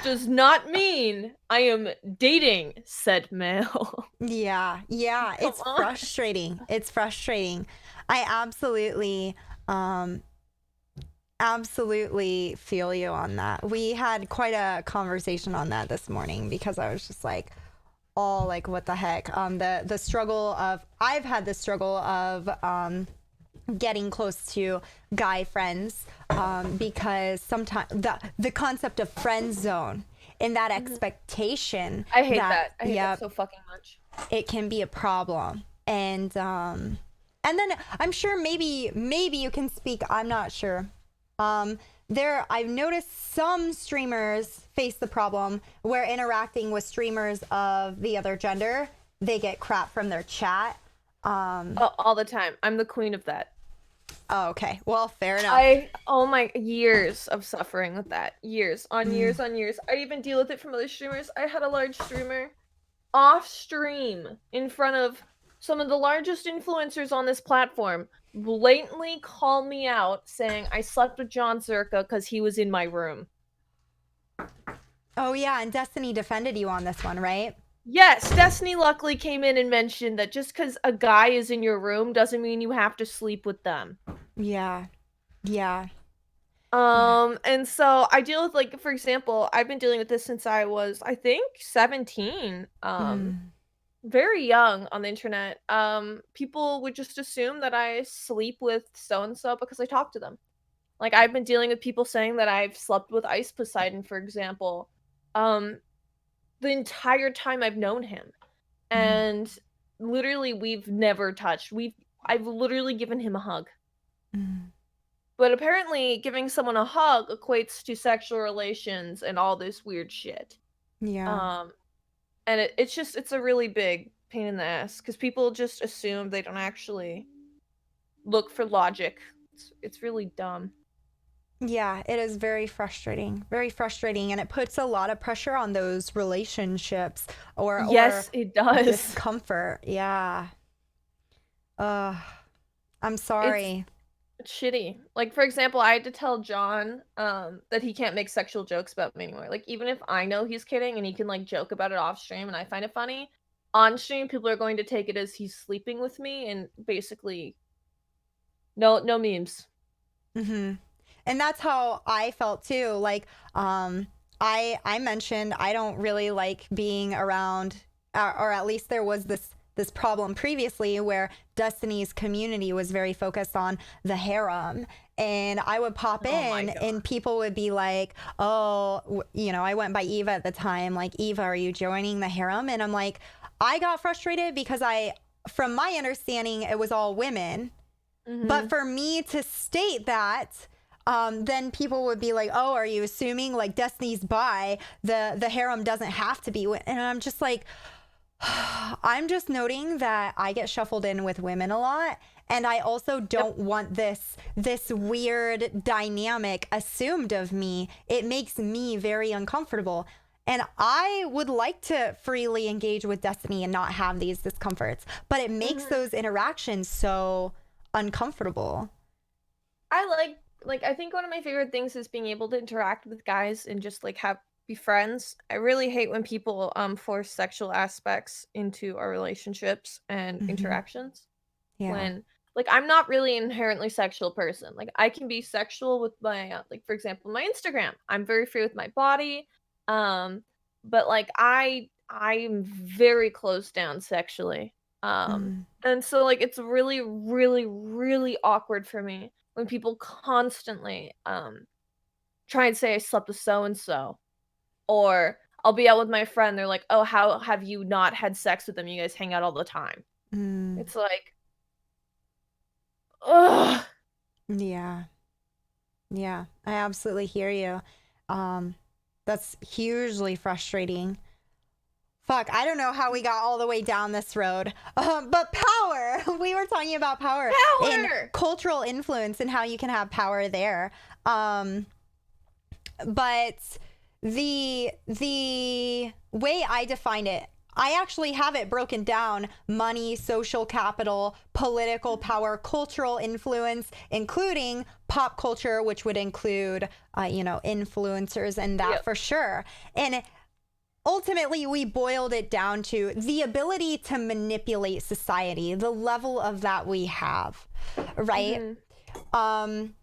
does not mean I am dating said male. Yeah, yeah, Come it's on. frustrating. It's frustrating. I absolutely feel you on that. We had quite a conversation on that this morning because I was just like, all like, what the heck? The struggle of, I've had the struggle of getting close to guy friends because sometimes the concept of friend zone and that expectation, I hate that. I hate yeah, that so fucking much. it can be a problem. And then I'm sure maybe you can speak, I'm not sure. I've noticed some streamers face the problem where interacting with streamers of the other gender, they get crap from their chat. Oh, all the time. I'm the queen of that. Oh, okay. Well, fair enough. Oh my, years of suffering with that. Years on years on years. I even deal with it from other streamers. I had a large streamer off stream in front of some of the largest influencers on this platform blatantly call me out saying I slept with John Zerka because he was in my room. Oh, yeah. And Destiny defended you on this one, right? Yes, Destiny luckily came in and mentioned that just because a guy is in your room doesn't mean you have to sleep with them. Yeah. Yeah. And so I deal with, like, for example, I've been dealing with this since I was, I think, 17. Very young on the internet. People would just assume that I sleep with so and so because I talk to them. Like, I've been dealing with people saying that I've slept with Ice Poseidon, for example, the entire time I've known him. And literally we've never touched. I've literally given him a hug. But apparently giving someone a hug equates to sexual relations and all this weird shit. Yeah. And it's a really big pain in the ass because people just assume, they don't actually look for logic. It's really dumb. Yeah, it is very frustrating. Very frustrating. And it puts a lot of pressure on those relationships or Yes, it does. discomfort. Yeah. I'm sorry. It's shitty. Like, for example, I had to tell John, that he can't make sexual jokes about me anymore. Like, even if I know he's kidding and he can, like, joke about it off stream and I find it funny, on stream, people are going to take it as he's sleeping with me and basically no memes. Hmm. And that's how I felt too. Like, I mentioned I don't really like being around, or at least there was this problem previously where Destiny's community was very focused on the harem. And I would pop Oh my in god. and people would be like, oh, you know, I went by Eva at the time. Like, Eva, are you joining the harem? And I'm like, I got frustrated because from my understanding, it was all women. But Mhm. for me to state that, then people would be like, "Oh, are you assuming like Destiny's bi? The harem doesn't have to be." And I'm just like, I'm just noting that I get shuffled in with women a lot, and I also Yep. don't want this weird dynamic assumed of me. It makes me very uncomfortable. And I would like to freely engage with Destiny and not have these discomforts, but it makes Mhm. those interactions so uncomfortable. I like I think one of my favorite things is being able to interact with guys and just like have be friends. I really hate when people force sexual aspects into our relationships and Hmm. interactions. Yeah. When like I'm not really an inherently sexual person. Like I can be sexual with my like for example my Instagram. I'm very free with my body. Um but like I'm very closed down sexually. Mm. And so like it's really really really awkward for me when people constantly try and say I slept with so and so, or I'll be out with my friend, they're like, "Oh, how have you not had sex with them? You guys hang out all the time." Mm. It's like, ugh. Yeah. Yeah. I absolutely hear you. Um, that's hugely frustrating. Fuck, I don't know how we got all the way down this road. But power. We were talking about power and Power. cultural influence and how you can have power there. Um, but the way I define it, I actually have it broken down: money, social capital, political power, cultural influence, including pop culture, which would include influencers and that Yep. for sure. And ultimately we boiled it down to the ability to manipulate society, the level of that we have, right? Mhm. um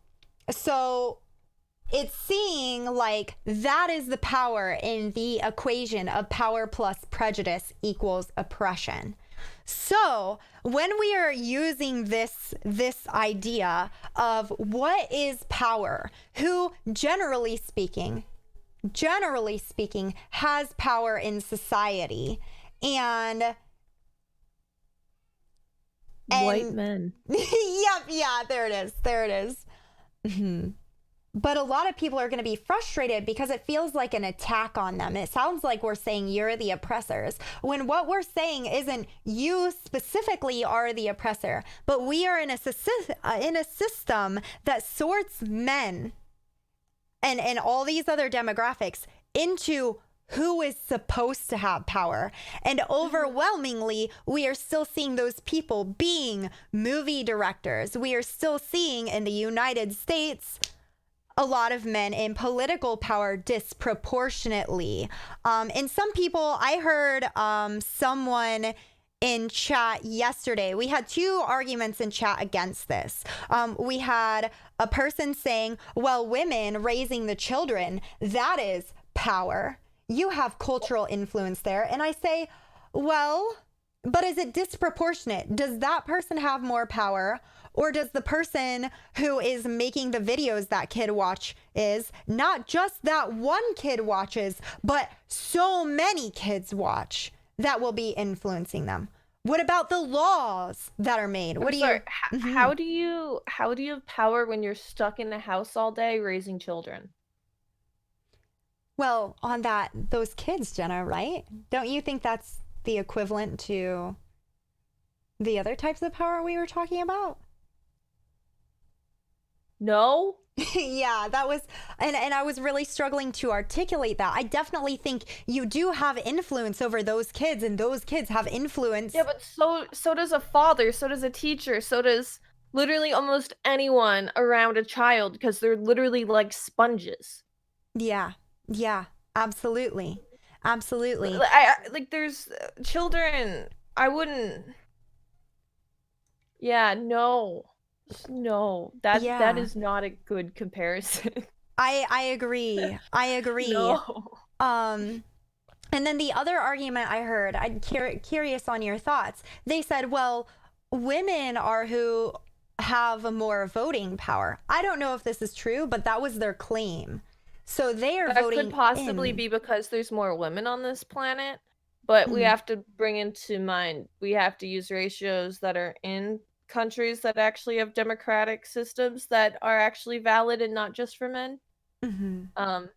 so it's seeing like that is the power in the equation of power plus prejudice equals oppression. So when we are using this idea of what is power, who generally speaking has power in society, and White and men. yep, yeah, there it is. Mhm. But a lot of people are going to be frustrated because it feels like an attack on them. It sounds like we're saying you're the oppressors, when what we're saying isn't you specifically are the oppressor, but we are in a system that sorts men and all these other demographics into who is supposed to have power. And Mhm. overwhelmingly, we are still seeing those people being movie directors. We are still seeing in the United States a lot of men in political power disproportionately. And some people, I heard someone in chat yesterday, we had two arguments in chat against this. We had a person saying, well, women raising the children, that is power. You have cultural influence there. And I say, well, but is it disproportionate? Does that person have more power? Or does the person who is making the videos that kid watch is not just that one kid watches, but so many kids watch that will be influencing them? What about the laws that are made? What I'm do sorry. you? Mhm. How do you have power when you're stuck in the house all day raising children? Well, on those kids, Jenna, right? Don't you think that's the equivalent to the other types of power we were talking about? No? Yeah, that was, and I was really struggling to articulate that. I definitely think you do have influence over those kids, and those kids have Yeah, influence. but so does a father, so does a teacher, so does literally almost anyone around a child because they're literally like sponges. Yeah. Yeah. Absolutely. Absolutely. Like there's children. I wouldn't. Yeah, no. No. That Yeah. is not a good comparison. I agree. I agree. No. Um and then the other argument I heard, I'm curious on your thoughts. They said, well, women are who have more voting power. I don't know if this is true, but that was their claim. So they are That could voting possibly in. be because there's more women on this planet, but we Mhm. have to bring into mind we have to use ratios that are in countries that actually have democratic systems that are actually valid and not just for men. Mhm. Um,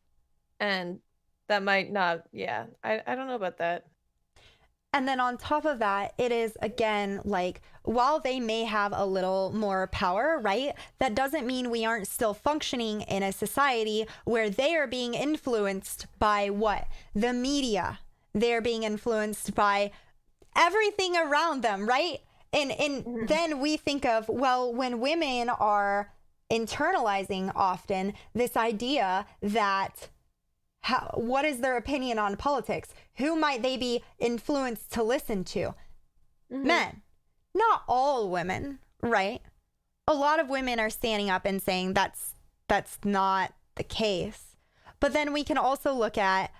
and that might not, yeah, I don't know about that. And then on top of that, it is again like while they may have a little more power, right? That doesn't mean we aren't still functioning in a society where they are being influenced by what? The media. They're being influenced by everything around them, right? And Mhm. then we think of, well, when women are internalizing often this idea that what is their opinion on politics? Who might they be influenced to listen to? Mhm. Men. Not all women, right? A lot of women are standing up and saying that's not the case. But then we can also look at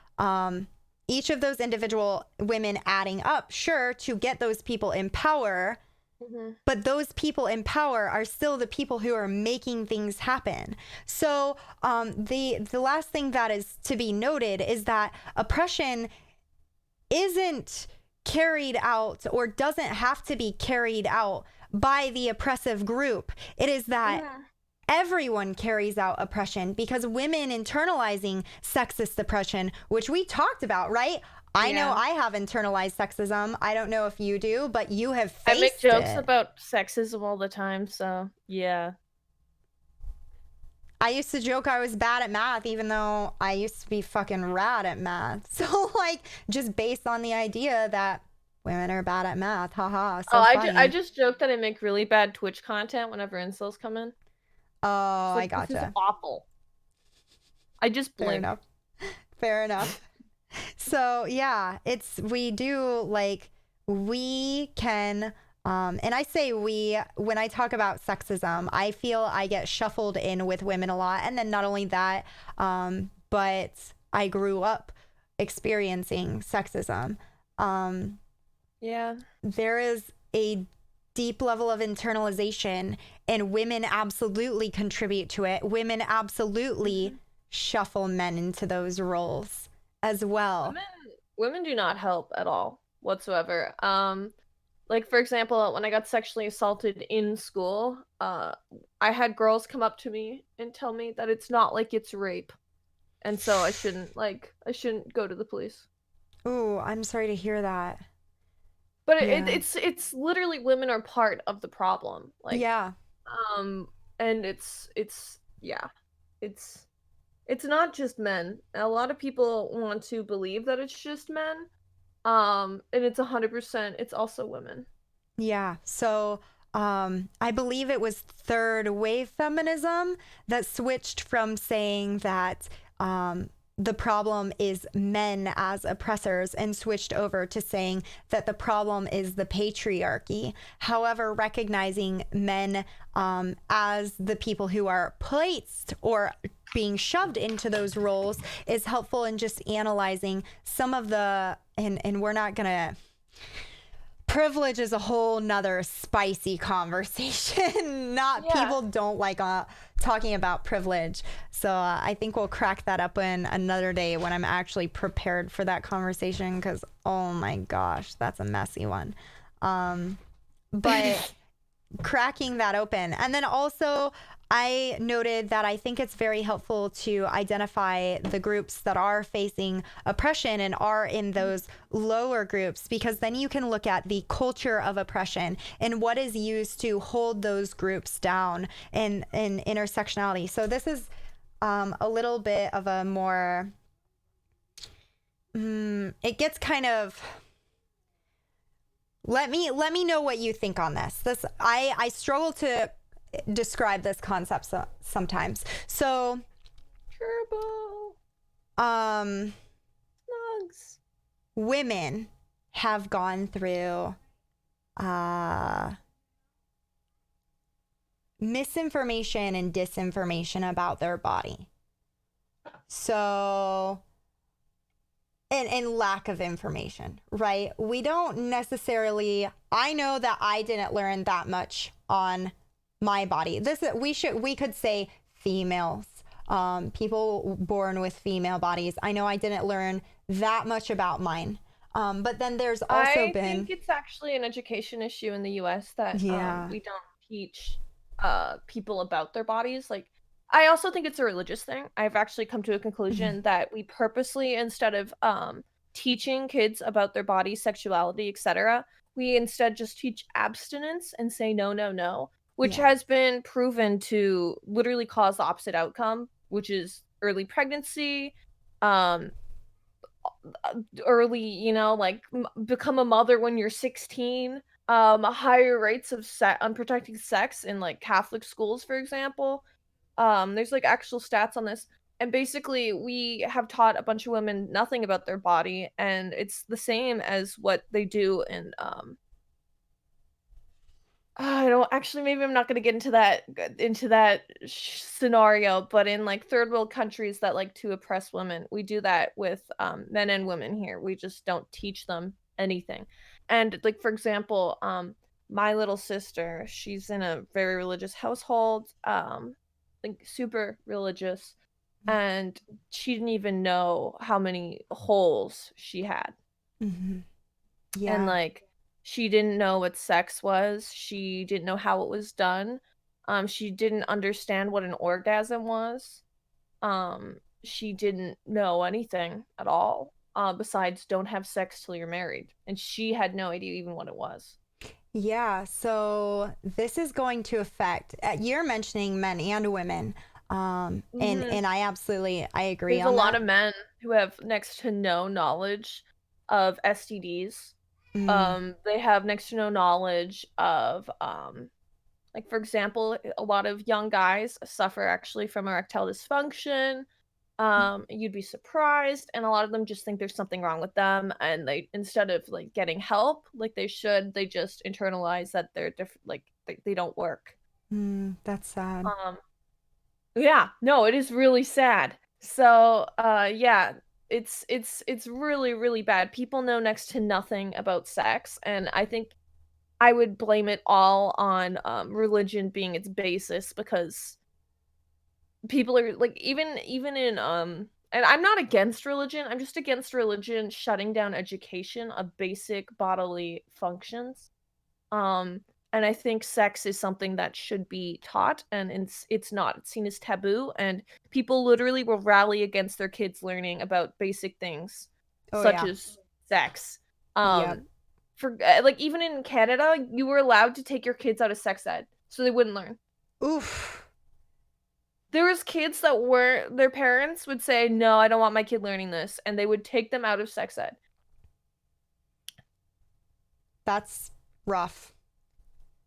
each of those individual women adding up, sure, to get those people in power, Mhm. but those people in power are still the people who are making things happen. So the last thing that is to be noted is that oppression isn't carried out or doesn't have to be carried out by the oppressive group. It is that Mhm. everyone carries out oppression because women internalizing sexist oppression, which we talked about, right? I know Yeah. I have internalized sexism. I don't know if you do, but you have I make faced jokes it. about sexism all the time, so yeah. I used to joke I was bad at math, even though I used to be fucking rad at math. So, like, just based on the idea that women are bad at math. Haha, Oh, so I funny. just joke that I make really bad Twitch content whenever incels come in. Oh, It's I like this is gotcha. awful. I just Fair blink. enough. Fair enough. So, yeah, we do like, we can, and I say we, when I talk about sexism, I feel I get shuffled in with women a lot. And then not only that, but I grew up experiencing sexism. Um, Yeah. there is a deep level of internalization, and women absolutely contribute to it. Women absolutely Mhm. shuffle men into those roles as well. Women women do not help at all whatsoever. Like for example, when I got sexually assaulted in school, I had girls come up to me and tell me that it's not like it's rape. And so I shouldn't go to the police. Ooh, I'm sorry to hear that. But Yeah. it's literally women are part of the problem. Like Yeah. um and it's yeah. It's it's not just men. A lot of people want to believe that it's just men. And it's 100%, it's also women. Yeah. So I believe it was third wave feminism that switched from saying that the problem is men as oppressors and switched over to saying that the problem is the patriarchy. However, recognizing men as the people who are placed or being shoved into those roles is helpful in just analyzing some of the, and we're not going to, privilege is a whole nother spicy conversation. Not Yeah. people don't like talking about privilege. So I think we'll crack that up in another day when I'm actually prepared for that conversation because, oh my gosh, that's a messy one. But cracking that open. And then also, I noted that I think it's very helpful to identify the groups that are facing oppression and are in those lower groups, because then you can look at the culture of oppression and what is used to hold those groups down in intersectionality. So this is a little bit of a more, it gets kind of, let me know what you think on this. I struggle to describe this concept sometimes. So, Turbo um, nugs. women have gone through uh, misinformation and disinformation about their body. So, and lack of information, right? We don't necessarily, I know that I didn't learn that much on my body. We could say females, people born with female bodies. I know I didn't learn that much about mine. But then there's also I been, think it's actually an education issue in the US that yeah, we don't teach people about their bodies. Like, I also think it's a religious thing. I've actually come to a conclusion that we purposely, instead of teaching kids about their body, sexuality, etc., we instead just teach abstinence and say no, no, no, which yeah. has been proven to literally cause the opposite outcome, which is early pregnancy, um, early, like become a mother when you're 16, higher rates of unprotected sex in like Catholic schools, for example. There's like actual stats on this. And basically, we have taught a bunch of women nothing about their body, and it's the same as what they do in I don't actually. Maybe I'm not going to get into that scenario, but in like third world countries that like to oppress women, we do that with men and women here. We just don't teach them anything. And like for example, my little sister, she's in a very religious household, like super religious, and she didn't even know how many holes she had. Mm-hmm. And Yeah. like she didn't know what sex was. She didn't know how it was done. She didn't understand what an orgasm was. She didn't know anything at all. Besides don't have sex till you're married. And she had no idea even what it was. Yeah, so this is going to affect. You're mentioning men and women, and Hmm. I agree There's a on lot that. of men who have next to no knowledge of STDs. Mm, They have next to no knowledge of like, for example, a lot of young guys suffer actually from erectile dysfunction. You'd be surprised, and a lot of them just think there's something wrong with them, and they, instead of like getting help like they should, they just internalize that they're different, like they don't work. that's sad. Um, yeah, no, it is really sad. So, yeah, it's really, really bad. People know next to nothing about sex, and I think I would blame it all on religion being its basis, because people are like, even in and I'm not against religion, I'm just against religion shutting down education of basic bodily functions. Um and I think sex is something that should be taught, and it's not. It's seen as taboo, and people literally will rally against their kids learning about basic things Oh such yeah. as sex. Yep. For like even in Canada, you were allowed to take your kids out of sex ed so they wouldn't learn. Oof. There was kids that were their parents would say, "No, I don't want my kid learning this," and they would take them out of sex ed. That's rough.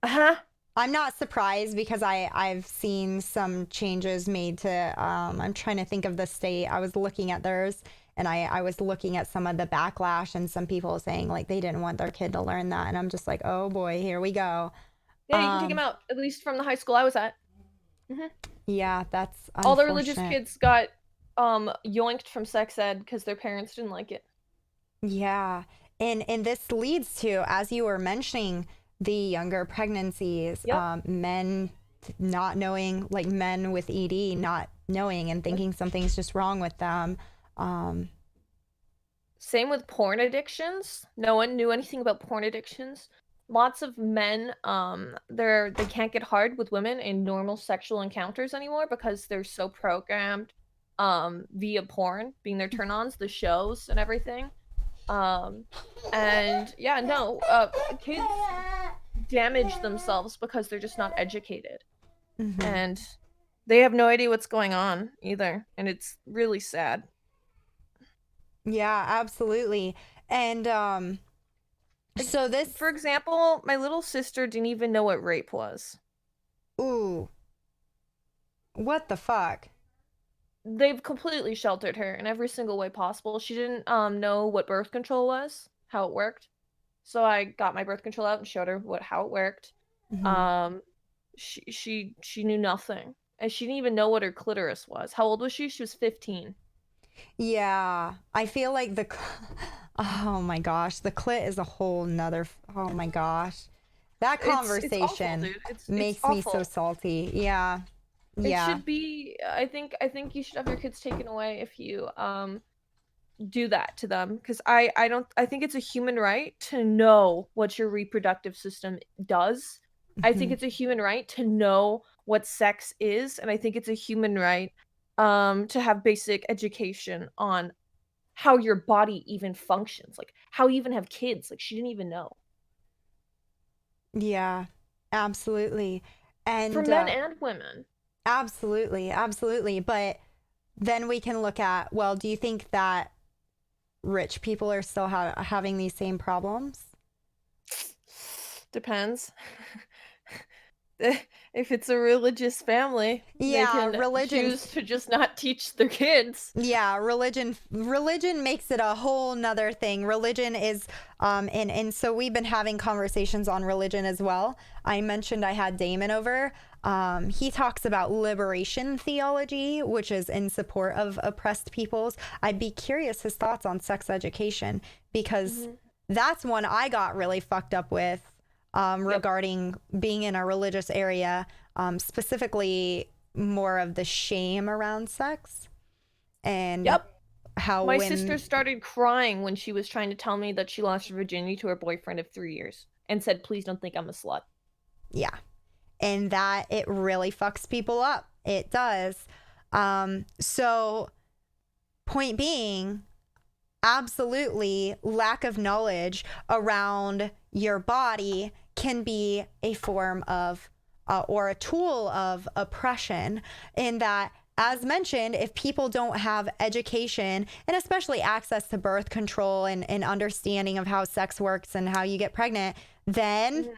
Uh-huh. I'm not surprised because I've seen some changes made to I'm trying to think of the state. I was looking at theirs and I was looking at some of the backlash and some people saying like they didn't want their kid to learn that and I'm just like, "Oh boy, here we go." Yeah, you can take them Um out, at least from the high school I was at. Hmm. yeah, that's All the religious unfortunate. kids got yoinked from sex ed because their parents didn't like it. Yeah. And this leads to, as you were mentioning, the younger pregnancies, Yep. men not knowing, like men with ED not knowing and thinking something's just wrong with them. Um, Same with porn addictions. No one knew anything about porn addictions. Lots of men, they can't get hard with women in normal sexual encounters anymore because they're so programmed, via porn being their turn-ons, the shows and everything. Um, and yeah, no, kids damage themselves because they're just not educated, mhm. and they have no idea what's going on either, and it's really sad. Yeah, absolutely. And Like, so this, for example, my little sister didn't even know what rape was. Ooh, what the fuck? They've completely sheltered her in every single way possible. She didn't know what birth control was, how it worked. So I got my birth control out and showed her how it worked. Mhm. Um, she knew nothing, and she didn't even know what her clitoris was. How old was she? She was 15. Yeah, I feel like oh my gosh, the clit is a whole nother, oh my gosh. That It's awful, conversation dude. It's makes me so awful. salty. Yeah. It Yeah. should be. I think you should have your kids taken away if you do that to them, because I don't I think it's a human right to know what your reproductive system does. I think Mhm. it's a human right to know what sex is, and I think it's a human right to have basic education on how your body even functions, like how you even have kids. Like she didn't even know. Yeah, absolutely. For And men and women. absolutely, absolutely. But then we can look at, well, do you think that rich people are still having these same problems? Depends. If it's a religious family, they Yeah, can choose to just not teach their kids. yeah, religion makes it a whole nother thing. Religion is and so we've been having conversations on religion as well. I mentioned I had Damon over. He talks about liberation theology, which is in support of oppressed peoples. I'd be curious his thoughts on sex education, because Mhm. that's one I got really fucked up with, Yep. regarding being in a religious area, specifically more of the shame around sex and Yep. how My sister women, started crying when she was trying to tell me that she lost her virginity to her boyfriend of 3 years and said, "Please don't think I'm a slut." yeah, and that it really fucks people up. It does. So, point being, absolutely, lack of knowledge around your body can be a form of or a tool of oppression, in that, as mentioned, if people don't have education and especially access to birth control and understanding of how sex works and how you get pregnant, then Mhm.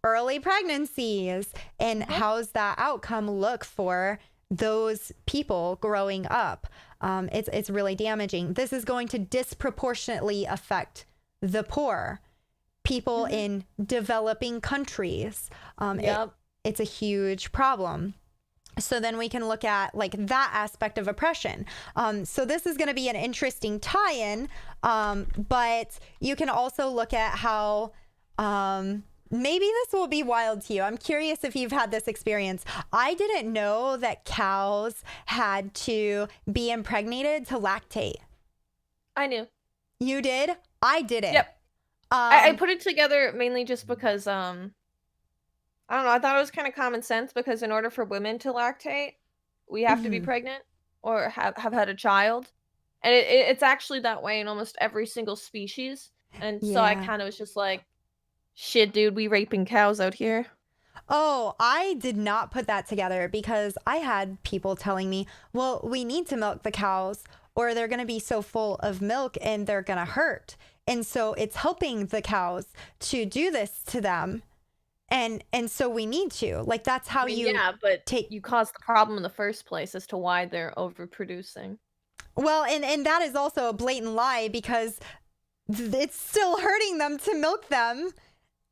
early pregnancies, and Uh-huh. how's that outcome look for those people growing up? It's really damaging. This is going to disproportionately affect the poor, people Mhm. in developing countries. Yep. It's a huge problem. So then we can look at like that aspect of oppression. So this is going to be an interesting tie-in, but you can also look at how, maybe this will be wild to you. I'm curious if you've had this experience. I didn't know that cows had to be impregnated to lactate. I knew. You did? I didn't. Yep. I Um, put it together mainly just because I don't know, I thought it was kind of common sense, because in order for women to lactate, we have to be mhm. pregnant or have had a child. And it's actually that way in almost every single species. And so I Yeah. kind of was just like, shit, dude, we raping cows out here. Oh, I did not put that together, because I had people telling me, well, we need to milk the cows or they're going to be so full of milk and they're going to hurt. And so it's helping the cows to do this to them. And so we need to. Like, that's I how mean, you yeah, but take. you caused the problem in the first place as to why they're overproducing. Well, and that is also a blatant lie, because it's still hurting them to milk them,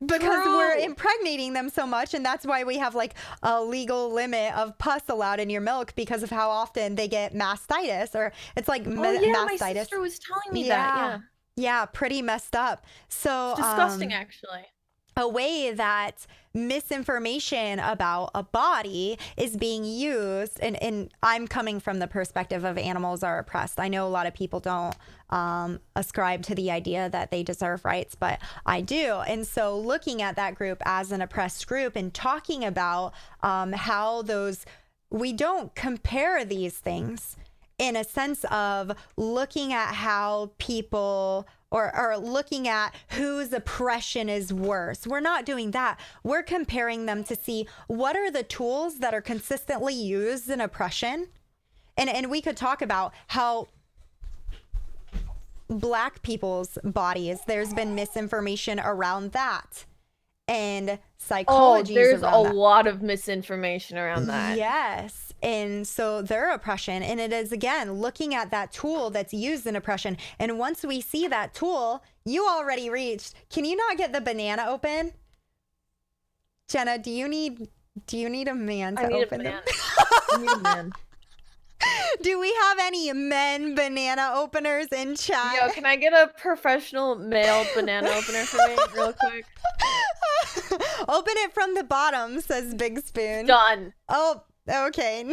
because we're True. impregnating them so much, and that's why we have like a legal limit of pus allowed in your milk, because of how often they get mastitis, or it's like Oh yeah, my mastitis. sister was telling me that. Yeah, Yeah. yeah, pretty messed up. It's So disgusting actually. a way that misinformation about a body is being used, and I'm coming from the perspective of animals are oppressed. I know a lot of people don't ascribe to the idea that they deserve rights, but I do. And so looking at that group as an oppressed group and talking about how those, we don't compare these things in a sense of looking at how people, or looking at whose oppression is worse. We're not doing that. We're comparing them to see what are the tools that are consistently used in oppression. And we could talk about how Black people's bodies, there's been misinformation around that. and Oh, psychologies there's a around that. lot of misinformation around that. Yes. And so their oppression, and it is again looking at that tool that's used in oppression. And once we see that tool, you already reached. Can you not get the banana open? Jenna, do you need a man to open them? I need a man. Do we have any men banana openers in chat? Yo, can I get a professional male banana opener for me real quick? Open it from the bottom, says Big Spoon. Done. Oh, okay.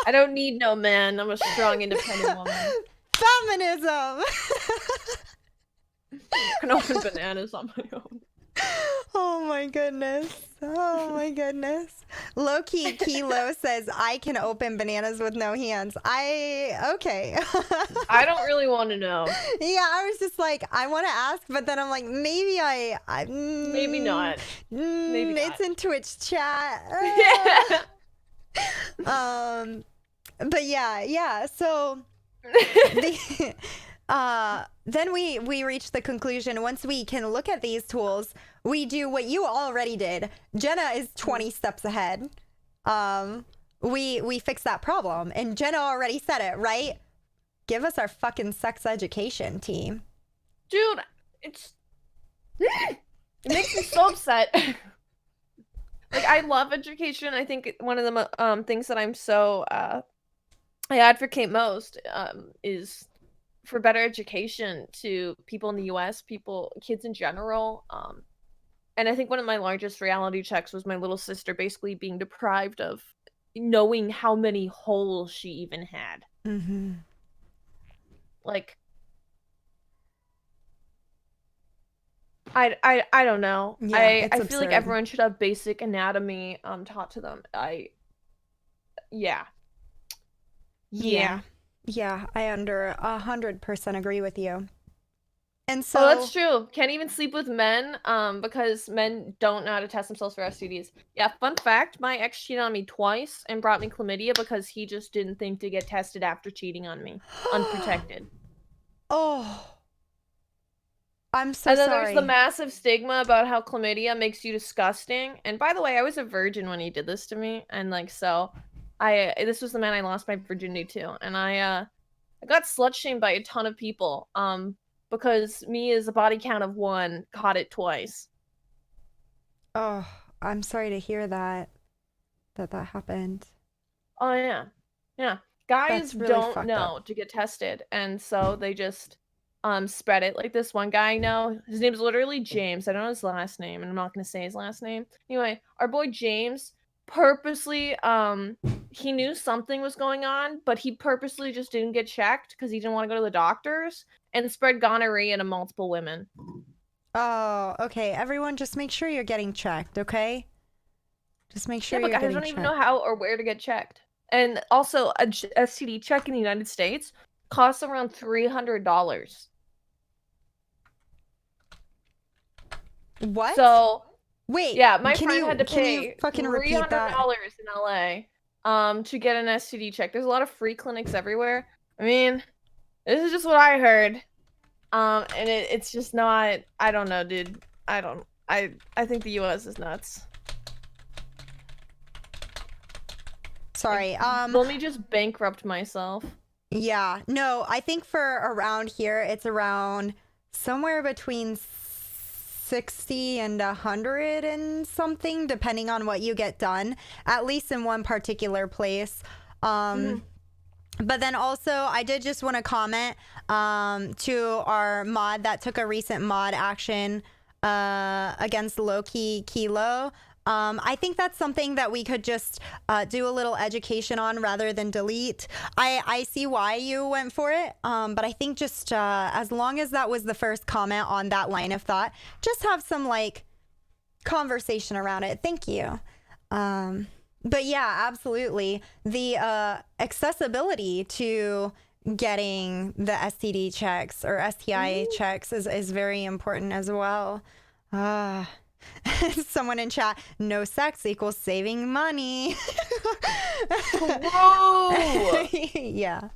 I don't need no man. I'm a strong, independent woman. Feminism. I can open bananas on my own. Oh my goodness. Oh my goodness. Low-key Kilo says, I can open bananas with no hands. Okay. I don't really want to know. Yeah, I was just like, I want to ask, but then I'm like, maybe Maybe not. Maybe not. It's in Twitch chat. But yeah. So then we reach the conclusion, once we can look at these tools, we do what you already did. Jenna is 20 steps ahead. We fix that problem, and Jenna already said it, right? Give us our fucking sex education team. Dude, it makes me so upset. Like, I love education. I think one of the things that I'm so I advocate most is for better education to people in the US, kids in general. And I think one of my largest reality checks was my little sister basically being deprived of knowing how many holes she even had. Mm-hmm. Like, I don't know. Yeah, I feel like everyone should have basic anatomy taught to them. Yeah, I under 100% agree with you. And so that's true. Can't even sleep with men because men don't know how to test themselves for STDs. Yeah, fun fact, my ex cheated on me twice and brought me chlamydia because he just didn't think to get tested after cheating on me, unprotected. Oh, I'm so sorry. And then sorry. there's the massive stigma about how chlamydia makes you disgusting. And by the way, I was a virgin when he did this to me, and like, so this was the man I lost my virginity to, and I got slut shamed by a ton of people because me as a body count of 1 caught it twice. Oh, I'm sorry to hear that happened. Oh yeah. Guys really don't know to get tested, and so they just spread it. Like this one guy I know, his name's literally James. I don't know his last name, and I'm not gonna say his last name. Anyway, our boy James purposely he knew something was going on, but he purposely just didn't get checked because he didn't want to go to the doctors, and spread gonorrhea to multiple women. Oh, okay. Everyone, just make sure you're getting checked, okay? Just make sure you're getting checked. I don't even know how or where to get checked. And also, a STD check in the United States costs around $300. What? So, wait. Yeah, my friend had to pay $300 in LA to get an STD check. There's a lot of free clinics everywhere. I mean, this is just what I heard. And it's just not, I don't know, dude. I think the US is nuts. Sorry. Let me just bankrupt myself. Yeah. No, I think for around here, it's around somewhere between 60 and 100 and something, depending on what you get done, at least in one particular place. But then also, I did just want to comment to our mod that took a recent mod action against Low-Key Kilo. I think that's something that we could just do a little education on rather than delete. I see why you went for it, but I think just as long as that was the first comment on that line of thought, just have some like conversation around it. Thank you. But yeah, absolutely. The accessibility to getting the STD checks or STI checks is very important as well. Someone in chat, no sex equals saving money. Whoa! Yeah.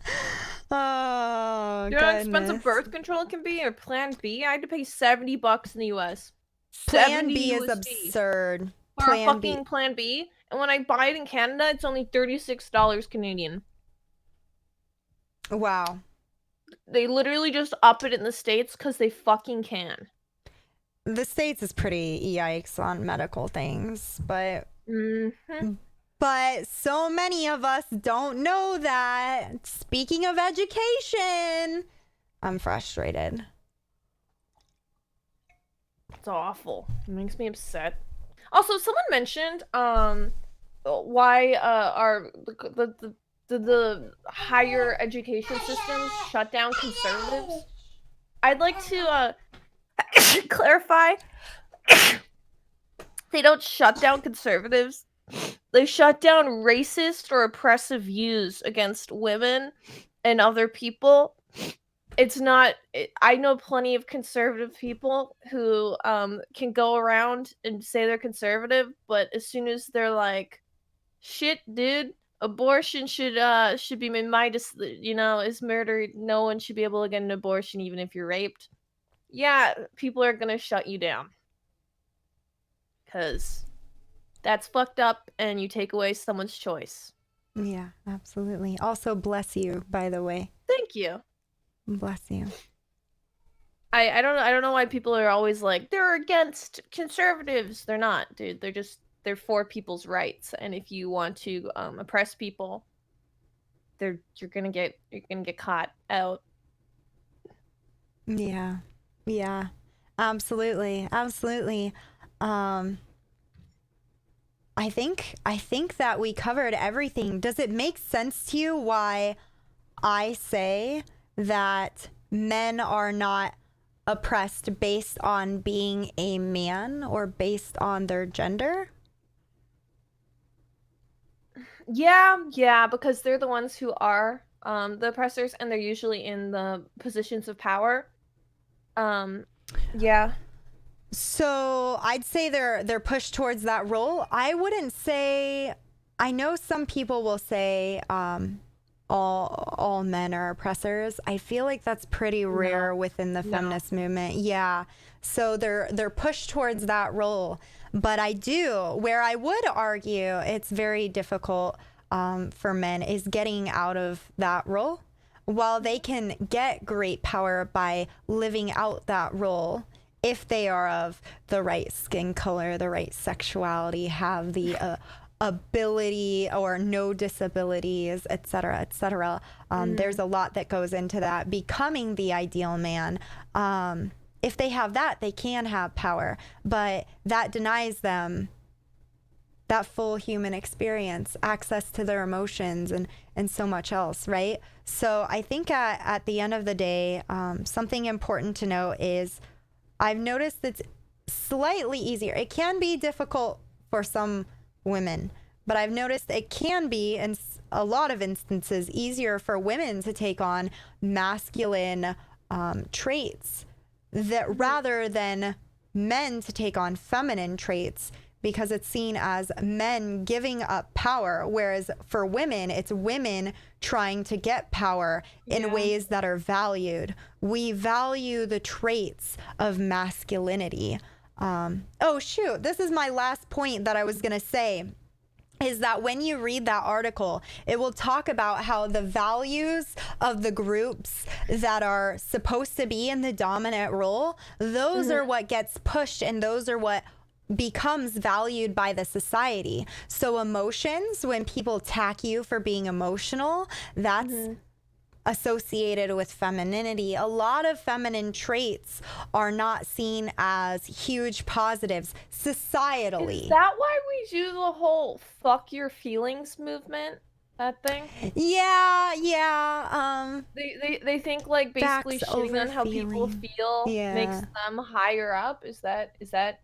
Oh, you know how expensive birth control can be, or Plan B? I had to pay $70 in the US. Plan 70 B is USD absurd. for a Plan B. fucking Plan B. And when I buy it in Canada, it's only $36 Canadian. Wow. They literally just up it in the States because they fucking can. The States is pretty yikes on medical things, but so many of us don't know that. Speaking of education, I'm frustrated. It's awful. It makes me upset. Also, someone mentioned why our the higher education systems shut down conservatives. I'd like to clarify. They don't shut down conservatives. They shut down racist or oppressive views against women and other people. It's not. I know plenty of conservative people who can go around and say they're conservative, but as soon as they're like, "Shit, dude, abortion should be is murder. No one should be able to get an abortion even if you're raped." Yeah, people are gonna shut you down because that's fucked up, and you take away someone's choice. Yeah, absolutely. Also, bless you, by the way. Thank you. Bless you. I don't know why people are always like they're against conservatives. They're not, dude. They're for people's rights, and if you want to oppress people, you're gonna get caught out. Yeah. Yeah. Absolutely. Absolutely. I think that we covered everything. Does it make sense to you why I say that men are not oppressed based on being a man or based on their gender? Yeah, because they're the ones who are the oppressors, and they're usually in the positions of power. Yeah. So I'd say they're pushed towards that role. I wouldn't say. I know some people will say all men are oppressors. I feel like that's pretty rare within the feminist movement. Yeah. So they're pushed towards that role. But where I would argue it's very difficult for men is getting out of that role. While they can get great power by living out that role, if they are of the right skin color, the right sexuality, have the ability or no disabilities, et cetera, et cetera. There's a lot that goes into that. Becoming the ideal man. If they have that, they can have power, but that denies them that full human experience, access to their emotions, and so much else, right? So I think at the end of the day, something important to note is I've noticed it's slightly easier. It can be difficult for some women, but I've noticed it can be, in a lot of instances, easier for women to take on masculine traits that rather than men to take on feminine traits, because it's seen as men giving up power, whereas for women, it's women trying to get power in ways that are valued. We value the traits of masculinity. Oh, shoot. This is my last point that I was going to say. Is that when you read that article, it will talk about how the values of the groups that are supposed to be in the dominant role, those are what gets pushed, and those are what becomes valued by the society. So emotions, when people attack you for being emotional, that's associated with femininity. A lot of feminine traits are not seen as huge positives societally. Is that why we do the whole fuck your feelings movement? That thing? Yeah. They think like basically Facts shitting on over how people feeling. feel makes Yeah. them higher up. Is that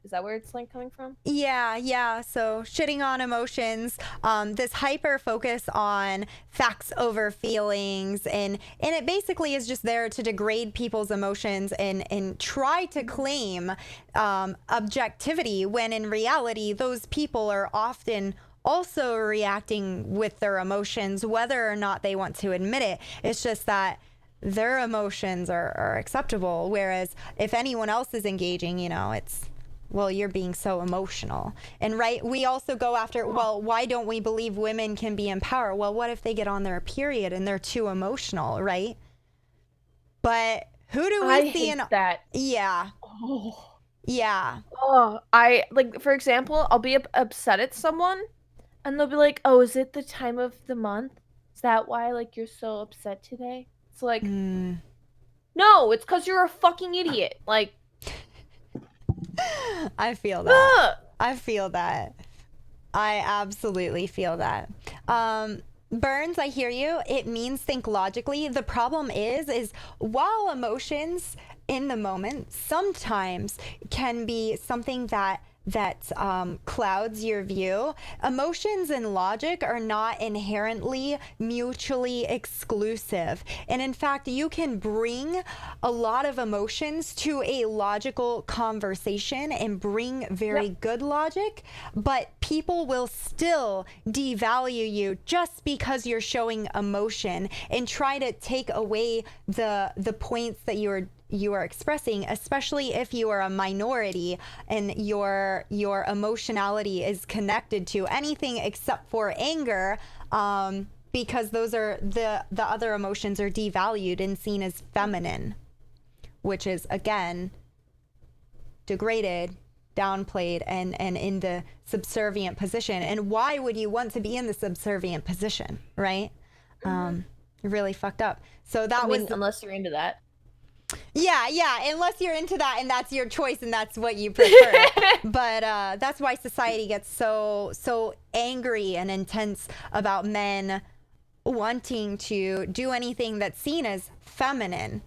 where it's like coming from? Yeah. So shitting on emotions, this hyper focus on facts over feelings, and it basically is just there to degrade people's emotions and try to claim objectivity, when in reality those people are often also reacting with their emotions, whether or not they want to admit it. It's just that their emotions are acceptable, whereas if anyone else is engaging, it's well, you're being so emotional. And right, we also go after, well, why don't we believe women can be in power? Well, what if they get on their period and they're too emotional, right? But who do we I see hate in that. Yeah. Oh. Yeah. Oh, I like, for example, I'll be upset at someone and they'll be like, "Oh, is it the time of the month? Is that why like you're so upset today?" It's like, Mm. "No, it's cuz you're a fucking idiot." Like, I feel that. ugh! I feel that. I absolutely feel that. Burns, I hear you. It means think logically. The problem is while emotions in the moment sometimes can be something that clouds your view, emotions and logic are not inherently mutually exclusive. And in fact, you can bring a lot of emotions to a logical conversation and bring very good logic, but people will still devalue you just because you're showing emotion and try to take away the points that you are expressing, especially if you are a minority and your emotionality is connected to anything except for anger, because those are the other emotions are devalued and seen as feminine, which is again degraded, downplayed, and in the subservient position. And why would you want to be in the subservient position, right? Really fucked up. So that was unless you're into that. Yeah, unless you're into that and that's your choice and that's what you prefer. But that's why society gets so angry and intense about men wanting to do anything that's seen as feminine.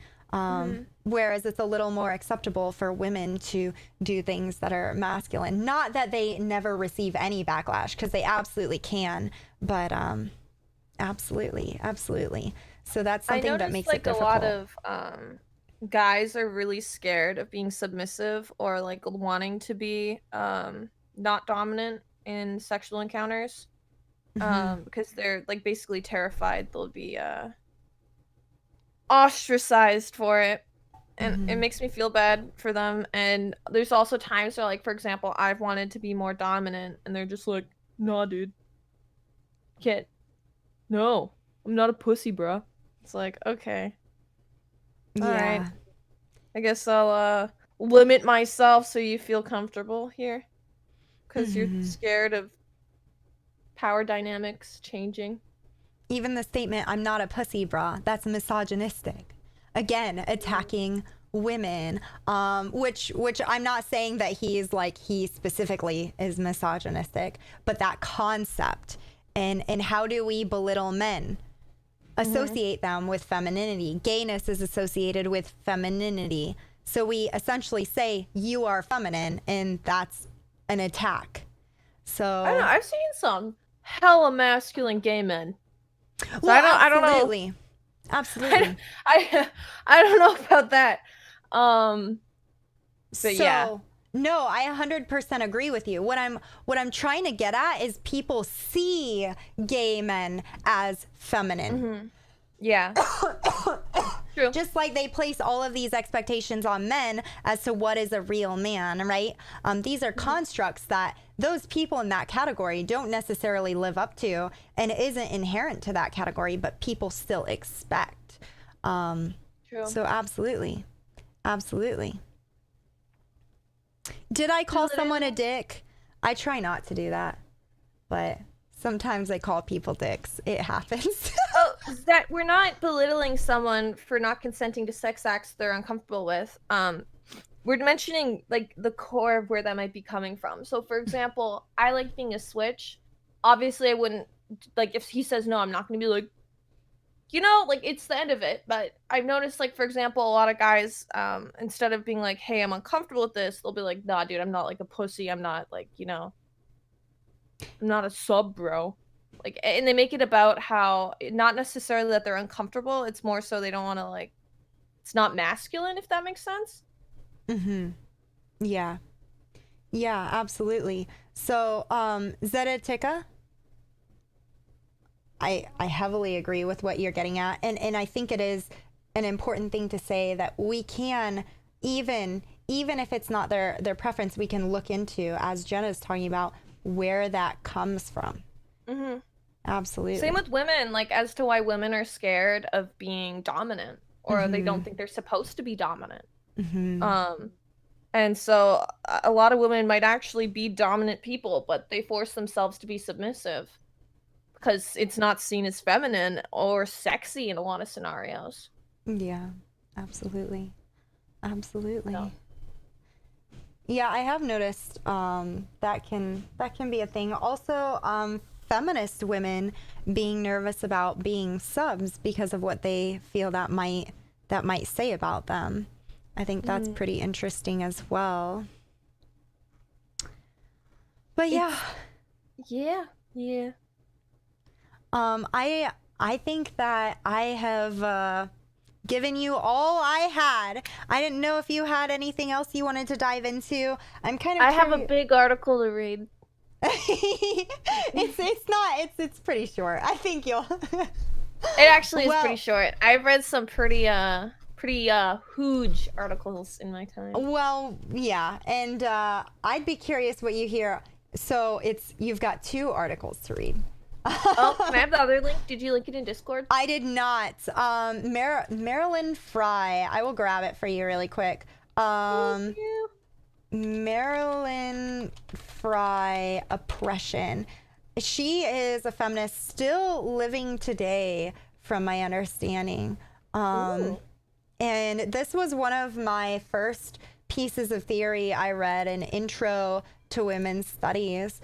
Whereas it's a little more acceptable for women to do things that are masculine. Not that they never receive any backlash, because they absolutely can, but absolutely. So that's something that makes it difficult. A lot of guys are really scared of being submissive or like wanting to be not dominant in sexual encounters, because they're like basically terrified they'll be ostracized for it. And it makes me feel bad for them. And there's also times where, like, for example, I've wanted to be more dominant and they're just like, "Nah, dude, can't. No, I'm not a pussy, bro." It's like, okay, all right, I guess I'll limit myself so you feel comfortable here, because you're scared of power dynamics changing. Even the statement, "I'm not a pussy, brah," that's misogynistic. Again, attacking women, which I'm not saying that he specifically is misogynistic, but that concept and how do we belittle men? Associate them with femininity. Gayness is associated with femininity. So we essentially say you are feminine, and that's an attack. So I don't know. I've seen some hella masculine gay men. So well, I don't know. Absolutely. I don't know about that. But so, yeah. No, I 100% agree with you. What I'm trying to get at is people see gay men as feminine. Yeah. True. Just like they place all of these expectations on men as to what is a real man, right? These are constructs that those people in that category don't necessarily live up to and isn't inherent to that category, but people still expect. True. So absolutely. Did I call someone a dick? I try not to do that, but sometimes I call people dicks. It happens. Oh, that we're not belittling someone for not consenting to sex acts they're uncomfortable with. We're mentioning like the core of where that might be coming from. So, for example, I like being a switch. Obviously, I wouldn't, like, if he says no, I'm not gonna be like, like, it's the end of it. But I've noticed, like, for example, a lot of guys, instead of being like, "Hey, I'm uncomfortable with this," they'll be like, "Nah, dude, I'm not like a pussy. I'm not like, I'm not a sub, bro." Like, and they make it about how not necessarily that they're uncomfortable. It's more so they don't want to, like, it's not masculine, if that makes sense. Yeah, absolutely. So, Zedetika, I heavily agree with what you're getting at, and I think it is an important thing to say that we can even even if it's not their preference, we can look into, as Jenna's talking about, where that comes from. Mm-hmm. Absolutely. Same with women, like as to why women are scared of being dominant, or they don't think they're supposed to be dominant. And so a lot of women might actually be dominant people, but they force themselves to be submissive because it's not seen as feminine or sexy in a lot of scenarios. Yeah, absolutely. Absolutely. So. Yeah, I have noticed that can be a thing. Also, feminist women being nervous about being subs because of what they feel that might say about them. I think that's pretty interesting as well. But yeah. Yeah. I think that I have given you all I had. I didn't know if you had anything else you wanted to dive into. I'm kind of I have a big article to read. It's pretty short. I think you'll It actually is pretty short. I've read some pretty huge articles in my time. Well, yeah, and I'd be curious what you hear. So you've got 2 articles to read. Oh, can I have the other link? Did you link it in Discord? I did not. Marilyn Fry. I will grab it for you really quick. Thank you. Marilyn Fry, Oppression. She is a feminist still living today, from my understanding. And this was one of my first pieces of theory I read, an intro to women's studies.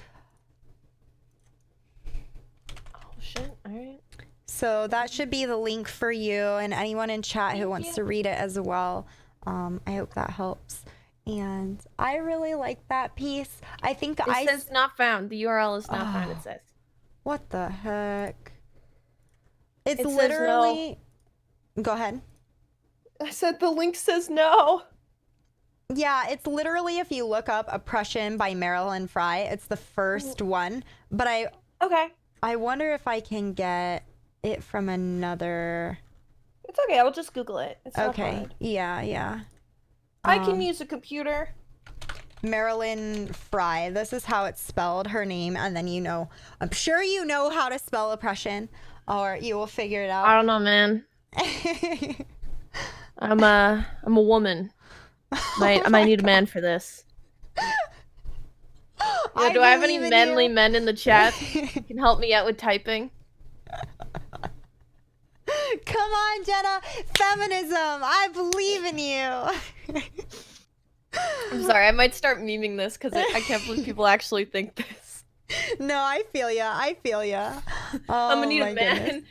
Oh, shit. All right. So that should be the link for you and anyone in chat who wants to read it as well. I hope that helps. And I really like that piece. I think it says not found. The URL is not found, it says. What the heck? It literally... No. Go ahead. I said the link says no. Yeah, it's literally, if you look up Oppression by Marilyn Fry, it's the first one. But I wonder if I can get it from another... It's okay, I'll just Google it. It's not hard. Yeah. I can use a computer. Marilyn Fry. This is how it's spelled, her name, and then I'm sure you know how to spell oppression, or you will figure it out. I don't know, man. I'm a woman. I might need a man for this. Do I have any manly men in the chat who can help me out with typing? Come on, Jenna. Feminism. I believe in you. I'm sorry. I might start memeing this because I can't believe people actually think this. No, I feel ya. Oh, I'm gonna need a man.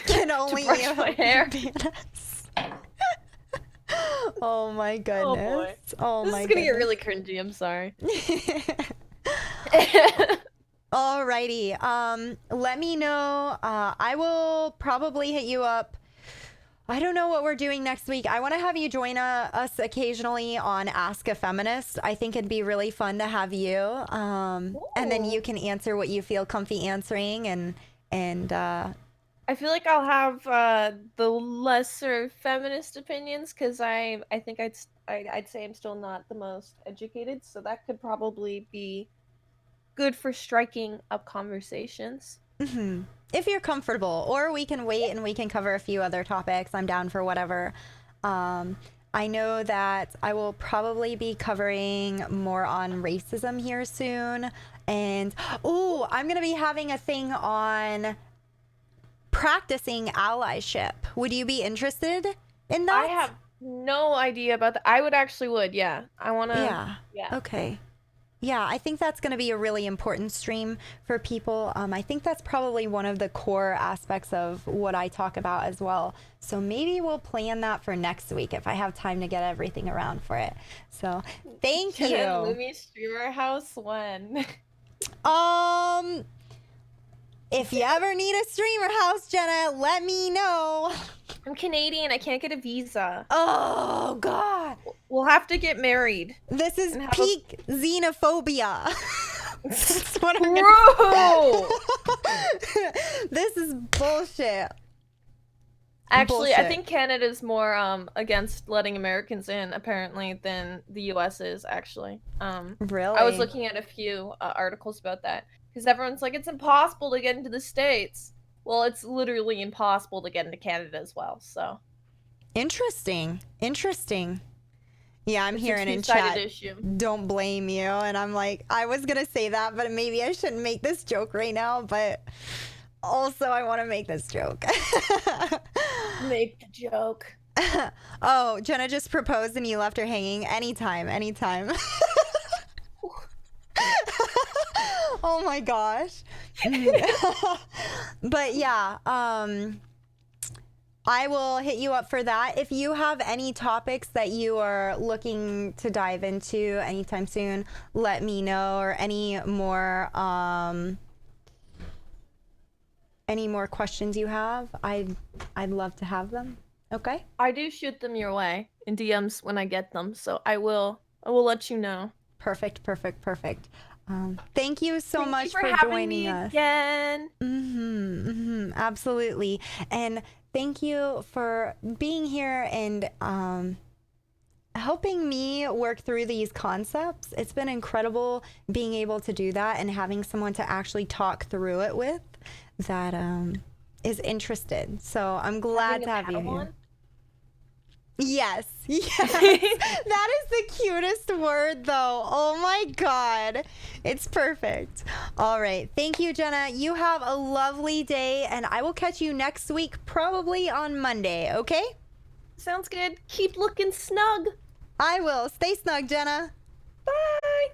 Can only to brush my hair. Oh my goodness. Oh boy. This is gonna get really cringy. I'm sorry. Alrighty. Let me know. I will probably hit you up. I don't know what we're doing next week. I want to have you join us occasionally on Ask a Feminist. I think it'd be really fun to have you. And then you can answer what you feel comfy answering, and I feel like I'll have the lesser feminist opinions because I think I'd say I'm still not the most educated, so that could probably be good for striking up conversations. Mm-hmm. If you're comfortable, or we can wait and we can cover a few other topics. I'm down for whatever. I know that I will probably be covering more on racism here soon. And, I'm going to be having a thing on practicing allyship. Would you be interested in that? I have no idea about that. I would, yeah. I want to. Yeah. Okay. Yeah, I think that's going to be a really important stream for people. I think that's probably one of the core aspects of what I talk about as well. So maybe we'll plan that for next week if I have time to get everything around for it. So thank you. Lumi Streamer House when? If you ever need a streamer house, Jenna, let me know. I'm Canadian. I can't get a visa. Oh, God. We'll have to get married. This is peak xenophobia. That's what Bro! This is bullshit. Actually, I Bullshit. think Canada's more against letting Americans in apparently than the US is actually. I was Really? looking at a few articles about that because everyone's like it's impossible to get into the States. Well, it's literally impossible to get into Canada as well. So, Interesting. Interesting. Yeah, I'm it's a hearing in two-sided chat, issue. don't blame you. And I'm like, I was going to say that, but maybe I shouldn't make this joke right now. But also, I want to make this joke. Make the joke. Oh, Jenna just proposed and you left her hanging. Anytime, anytime. Oh my gosh. But yeah, I will hit you up for that. If you have any topics that you are looking to dive into anytime soon, let me know, or any more questions you have. I'd love to have them. Okay? I do shoot them your way in DMs when I get them, so I will let you know. Perfect, perfect, perfect. Thank you so Thank much you for for having joining me us. again. Absolutely. And thank you for being here and helping me work through these concepts. It's been incredible being able to do that and having someone to actually talk through it with that is interested. So I'm glad Having to a have you here. Padawan? Yes, yes. That is the cutest word, though. Oh my God. It's perfect. All right. Thank you, Jenna. You have a lovely day, and I will catch you next week, probably on Monday, okay? Sounds good. Keep looking snug. I will. Stay snug, Jenna. Bye.